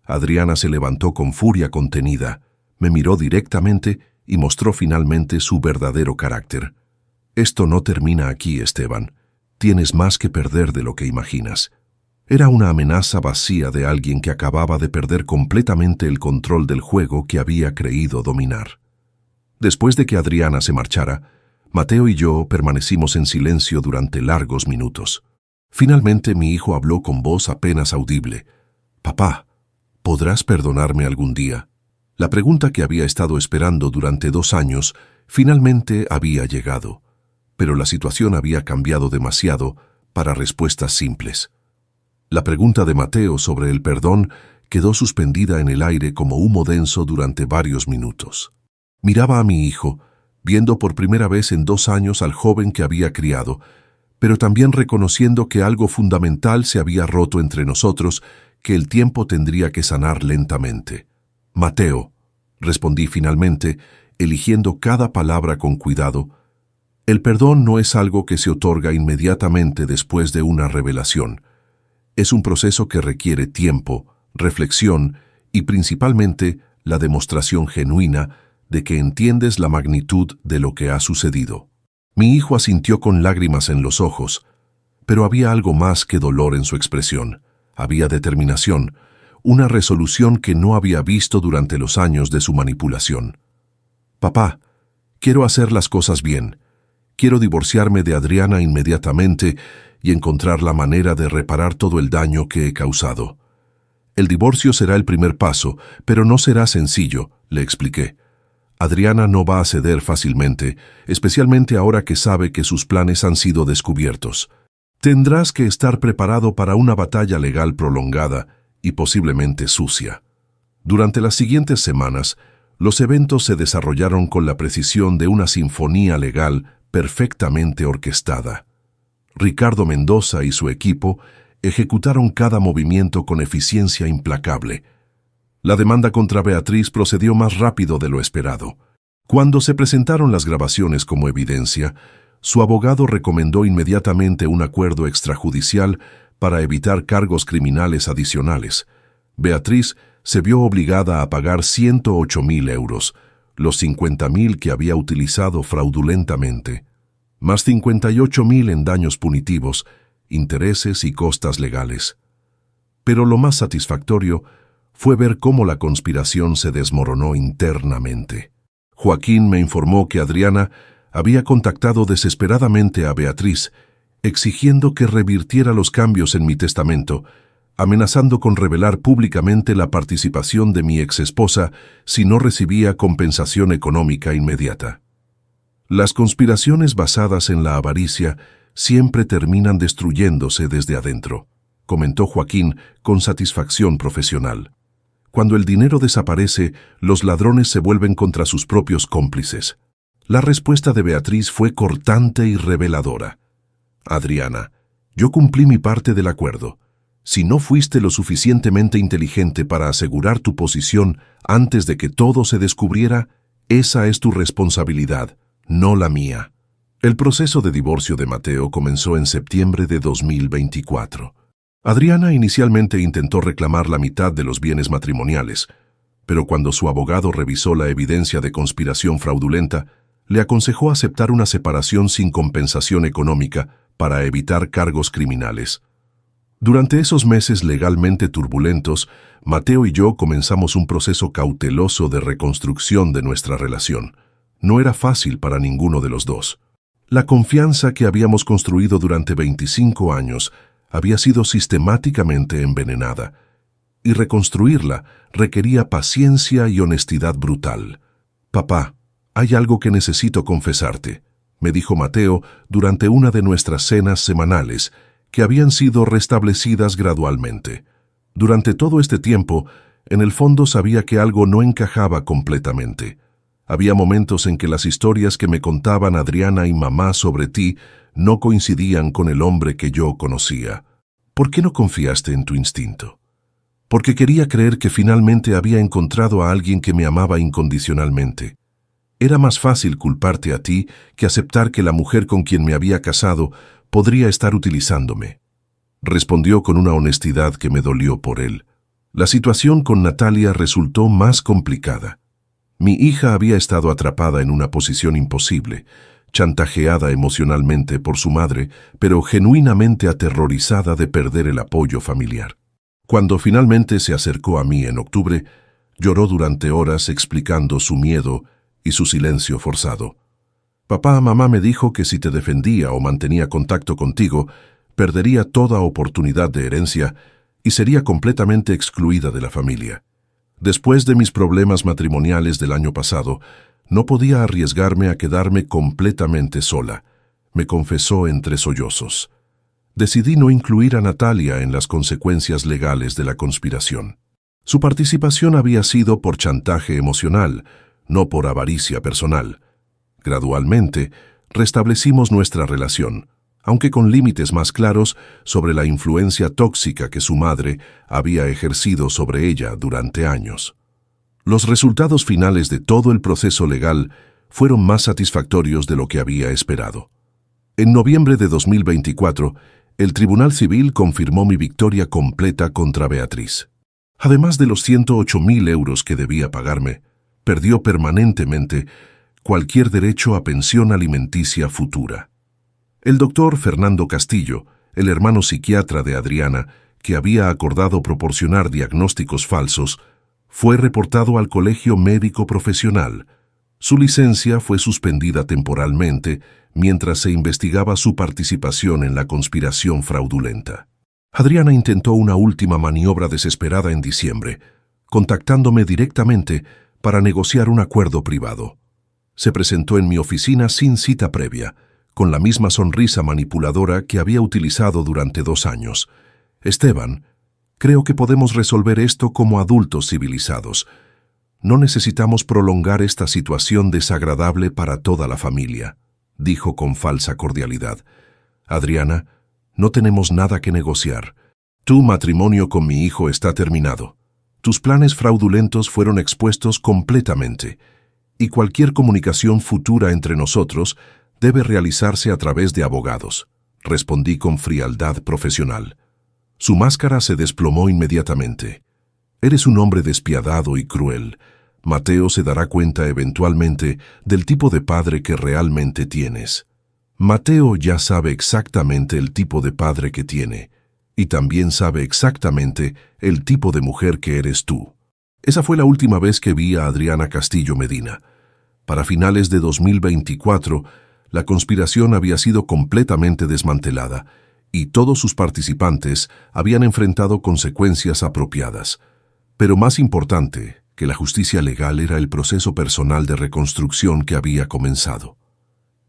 [SPEAKER 1] Adriana se levantó con furia contenida, me miró directamente y mostró finalmente su verdadero carácter. Esto no termina aquí, Esteban. Tienes más que perder de lo que imaginas. Era una amenaza vacía de alguien que acababa de perder completamente el control del juego que había creído dominar. Después de que Adriana se marchara, Mateo y yo permanecimos en silencio durante largos minutos. Finalmente mi hijo habló con voz apenas audible. «Papá, ¿podrás perdonarme algún día?» La pregunta que había estado esperando durante 2 años finalmente había llegado, pero la situación había cambiado demasiado para respuestas simples. La pregunta de Mateo sobre el perdón quedó suspendida en el aire como humo denso durante varios minutos. Miraba a mi hijo, viendo por primera vez en 2 años al joven que había criado, pero también reconociendo que algo fundamental se había roto entre nosotros, que el tiempo tendría que sanar lentamente. «Mateo», respondí finalmente, eligiendo cada palabra con cuidado, «el perdón no es algo que se otorga inmediatamente después de una revelación. Es un proceso que requiere tiempo, reflexión y principalmente la demostración genuina de que entiendes la magnitud de lo que ha sucedido». Mi hijo asintió con lágrimas en los ojos, pero había algo más que dolor en su expresión. Había determinación, una resolución que no había visto durante los años de su manipulación. «Papá, quiero hacer las cosas bien. Quiero divorciarme de Adriana inmediatamente y encontrar la manera de reparar todo el daño que he causado. El divorcio será el primer paso, pero no será sencillo», le expliqué. «Adriana no va a ceder fácilmente, especialmente ahora que sabe que sus planes han sido descubiertos. Tendrás que estar preparado para una batalla legal prolongada y posiblemente sucia». Durante las siguientes semanas, los eventos se desarrollaron con la precisión de una sinfonía legal perfectamente orquestada. Ricardo Mendoza y su equipo ejecutaron cada movimiento con eficiencia implacable. La demanda contra Beatriz procedió más rápido de lo esperado. Cuando se presentaron las grabaciones como evidencia, su abogado recomendó inmediatamente un acuerdo extrajudicial para evitar cargos criminales adicionales. Beatriz se vio obligada a pagar 108.000 euros, los 50.000 que había utilizado fraudulentamente, más 58.000 en daños punitivos, intereses y costas legales. Pero lo más satisfactorio fue ver cómo la conspiración se desmoronó internamente. Joaquín me informó que Adriana había contactado desesperadamente a Beatriz, exigiendo que revirtiera los cambios en mi testamento, amenazando con revelar públicamente la participación de mi exesposa si no recibía compensación económica inmediata. Las conspiraciones basadas en la avaricia siempre terminan destruyéndose desde adentro, comentó Joaquín con satisfacción profesional. Cuando el dinero desaparece, los ladrones se vuelven contra sus propios cómplices. La respuesta de Beatriz fue cortante y reveladora. «Adriana, yo cumplí mi parte del acuerdo. Si no fuiste lo suficientemente inteligente para asegurar tu posición antes de que todo se descubriera, esa es tu responsabilidad, no la mía». El proceso de divorcio de Mateo comenzó en septiembre de 2024. Adriana inicialmente intentó reclamar la mitad de los bienes matrimoniales, pero cuando su abogado revisó la evidencia de conspiración fraudulenta, le aconsejó aceptar una separación sin compensación económica para evitar cargos criminales. Durante esos meses legalmente turbulentos, Mateo y yo comenzamos un proceso cauteloso de reconstrucción de nuestra relación. No era fácil para ninguno de los dos. La confianza que habíamos construido durante 25 años había sido sistemáticamente envenenada, y reconstruirla requería paciencia y honestidad brutal. «Papá, hay algo que necesito confesarte», me dijo Mateo durante una de nuestras cenas semanales, que habían sido restablecidas gradualmente. Durante todo este tiempo, en el fondo sabía que algo no encajaba completamente. Había momentos en que las historias que me contaban Adriana y mamá sobre ti no coincidían con el hombre que yo conocía. ¿Por qué no confiaste en tu instinto? Porque quería creer que finalmente había encontrado a alguien que me amaba incondicionalmente. Era más fácil culparte a ti que aceptar que la mujer con quien me había casado podría estar utilizándome. Respondió con una honestidad que me dolió por él. La situación con Natalia resultó más complicada. Mi hija había estado atrapada en una posición imposible, chantajeada emocionalmente por su madre, pero genuinamente aterrorizada de perder el apoyo familiar. Cuando finalmente se acercó a mí en octubre, lloró durante horas explicando su miedo y su silencio forzado. Mamá me dijo que si te defendía o mantenía contacto contigo, perdería toda oportunidad de herencia y sería completamente excluida de la familia. Después de mis problemas matrimoniales del año pasado, no podía arriesgarme a quedarme completamente sola, me confesó entre sollozos. Decidí no incluir a Natalia en las consecuencias legales de la conspiración. Su participación había sido por chantaje emocional, no por avaricia personal. Gradualmente, restablecimos nuestra relación, aunque con límites más claros sobre la influencia tóxica que su madre había ejercido sobre ella durante años. Los resultados finales de todo el proceso legal fueron más satisfactorios de lo que había esperado. En noviembre de 2024, el Tribunal Civil confirmó mi victoria completa contra Beatriz. Además de los 108.000 euros que debía pagarme, perdió permanentemente cualquier derecho a pensión alimenticia futura. El doctor Fernando Castillo, el hermano psiquiatra de Adriana, que había acordado proporcionar diagnósticos falsos, fue reportado al Colegio Médico Profesional. Su licencia fue suspendida temporalmente mientras se investigaba su participación en la conspiración fraudulenta. Adriana intentó una última maniobra desesperada en diciembre, contactándome directamente para negociar un acuerdo privado. Se presentó en mi oficina sin cita previa, con la misma sonrisa manipuladora que había utilizado durante 2 años. Esteban, creo que podemos resolver esto como adultos civilizados. No necesitamos prolongar esta situación desagradable para toda la familia, dijo con falsa cordialidad. Adriana, no tenemos nada que negociar. Tu matrimonio con mi hijo está terminado. Tus planes fraudulentos fueron expuestos completamente, y cualquier comunicación futura entre nosotros debe realizarse a través de abogados, respondí con frialdad profesional. Su máscara se desplomó inmediatamente. Eres un hombre despiadado y cruel. Mateo se dará cuenta eventualmente del tipo de padre que realmente tienes. Mateo ya sabe exactamente el tipo de padre que tiene, y también sabe exactamente el tipo de mujer que eres tú. Esa fue la última vez que vi a Adriana Castillo Medina. Para finales de 2024, la conspiración había sido completamente desmantelada y todos sus participantes habían enfrentado consecuencias apropiadas. Pero más importante que la justicia legal era el proceso personal de reconstrucción que había comenzado.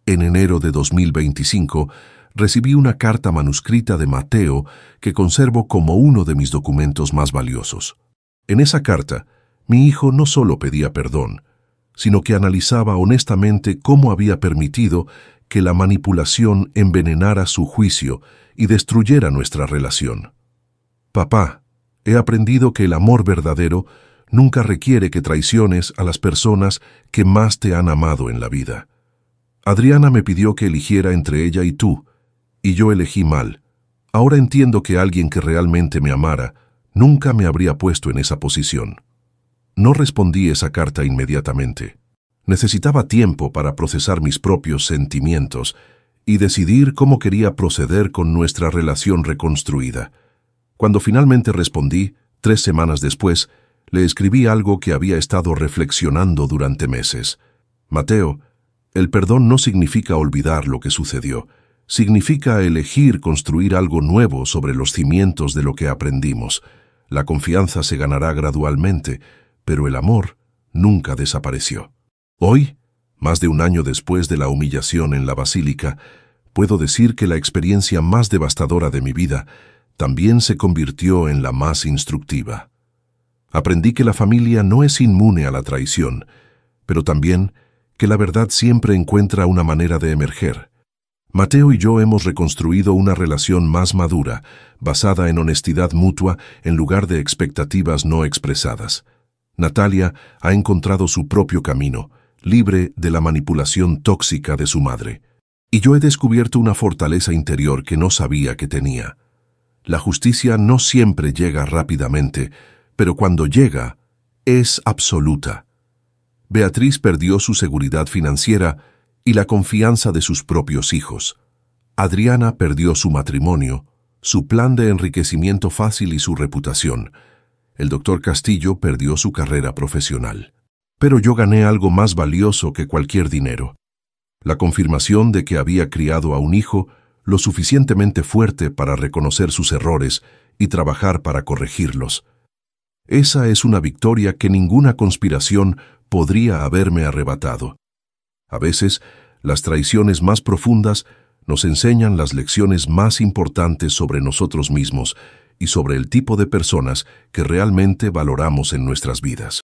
[SPEAKER 1] En enero de 2025, recibí una carta manuscrita de Mateo que conservo como uno de mis documentos más valiosos. En esa carta, mi hijo no solo pedía perdón, sino que analizaba honestamente cómo había permitido que la manipulación envenenara su juicio y destruyera nuestra relación. Papá, he aprendido que el amor verdadero nunca requiere que traiciones a las personas que más te han amado en la vida. Adriana me pidió que eligiera entre ella y tú, y yo elegí mal. Ahora entiendo que alguien que realmente me amara nunca me habría puesto en esa posición. No respondí esa carta inmediatamente. Necesitaba tiempo para procesar mis propios sentimientos y decidir cómo quería proceder con nuestra relación reconstruida. Cuando finalmente respondí, 3 semanas después, le escribí algo que había estado reflexionando durante meses. Mateo, el perdón no significa olvidar lo que sucedió. Significa elegir construir algo nuevo sobre los cimientos de lo que aprendimos. La confianza se ganará gradualmente, pero el amor nunca desapareció. Hoy, más de 1 año después de la humillación en la basílica, puedo decir que la experiencia más devastadora de mi vida también se convirtió en la más instructiva. Aprendí que la familia no es inmune a la traición, pero también que la verdad siempre encuentra una manera de emerger. Mateo y yo hemos reconstruido una relación más madura, basada en honestidad mutua en lugar de expectativas no expresadas. Natalia ha encontrado su propio camino, libre de la manipulación tóxica de su madre. Y yo he descubierto una fortaleza interior que no sabía que tenía. La justicia no siempre llega rápidamente, pero cuando llega, es absoluta. Beatriz perdió su seguridad financiera y la confianza de sus propios hijos. Adriana perdió su matrimonio, su plan de enriquecimiento fácil y su reputación. El doctor Castillo perdió su carrera profesional. Pero yo gané algo más valioso que cualquier dinero: la confirmación de que había criado a un hijo lo suficientemente fuerte para reconocer sus errores y trabajar para corregirlos. Esa es una victoria que ninguna conspiración podría haberme arrebatado. A veces, las traiciones más profundas nos enseñan las lecciones más importantes sobre nosotros mismos y sobre el tipo de personas que realmente valoramos en nuestras vidas.